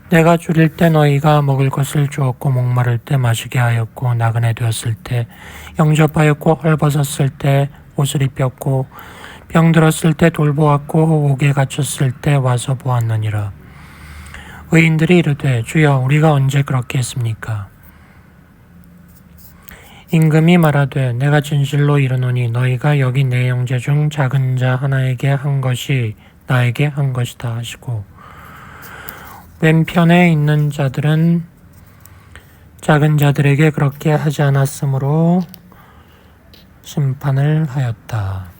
A: 내가 줄일 때 너희가 먹을 것을 주었고 목마를 때 마시게 하였고 나그네 되었을 때 영접하였고 헐벗었을 때 옷을 입혔고 병들었을 때 돌보았고 옥에 갇혔을 때 와서 보았느니라. 의인들이 이르되 주여 우리가 언제 그렇게 했습니까? 임금이 말하되 내가 진실로 이르노니 너희가 여기 내 형제 중 작은 자 하나에게 한 것이 나에게 한 것이다 하시고 왼편에 있는 자들은 작은 자들에게 그렇게 하지 않았으므로 심판을 하였다.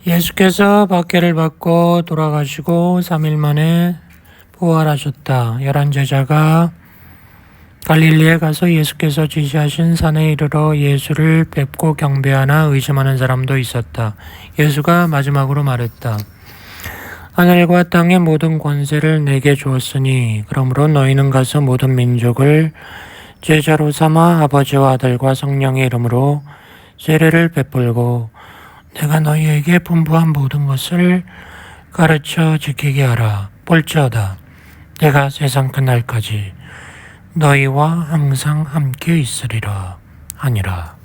A: 예수께서 박해를 받고 돌아가시고 3일 만에 부활하셨다. 11제자가 갈릴리에 가서 예수께서 지시하신 산에 이르러 예수를 뵙고 경배하나 의심하는 사람도 있었다. 예수가 마지막으로 말했다. 하늘과 땅의 모든 권세를 내게 주었으니 그러므로 너희는 가서 모든 민족을 제자로 삼아 아버지와 아들과 성령의 이름으로 세례를 베풀고 내가 너희에게 분부한 모든 것을 가르쳐 지키게 하라. 볼지어다 내가 세상 끝날까지 너희와 항상 함께 있으리라 하니라.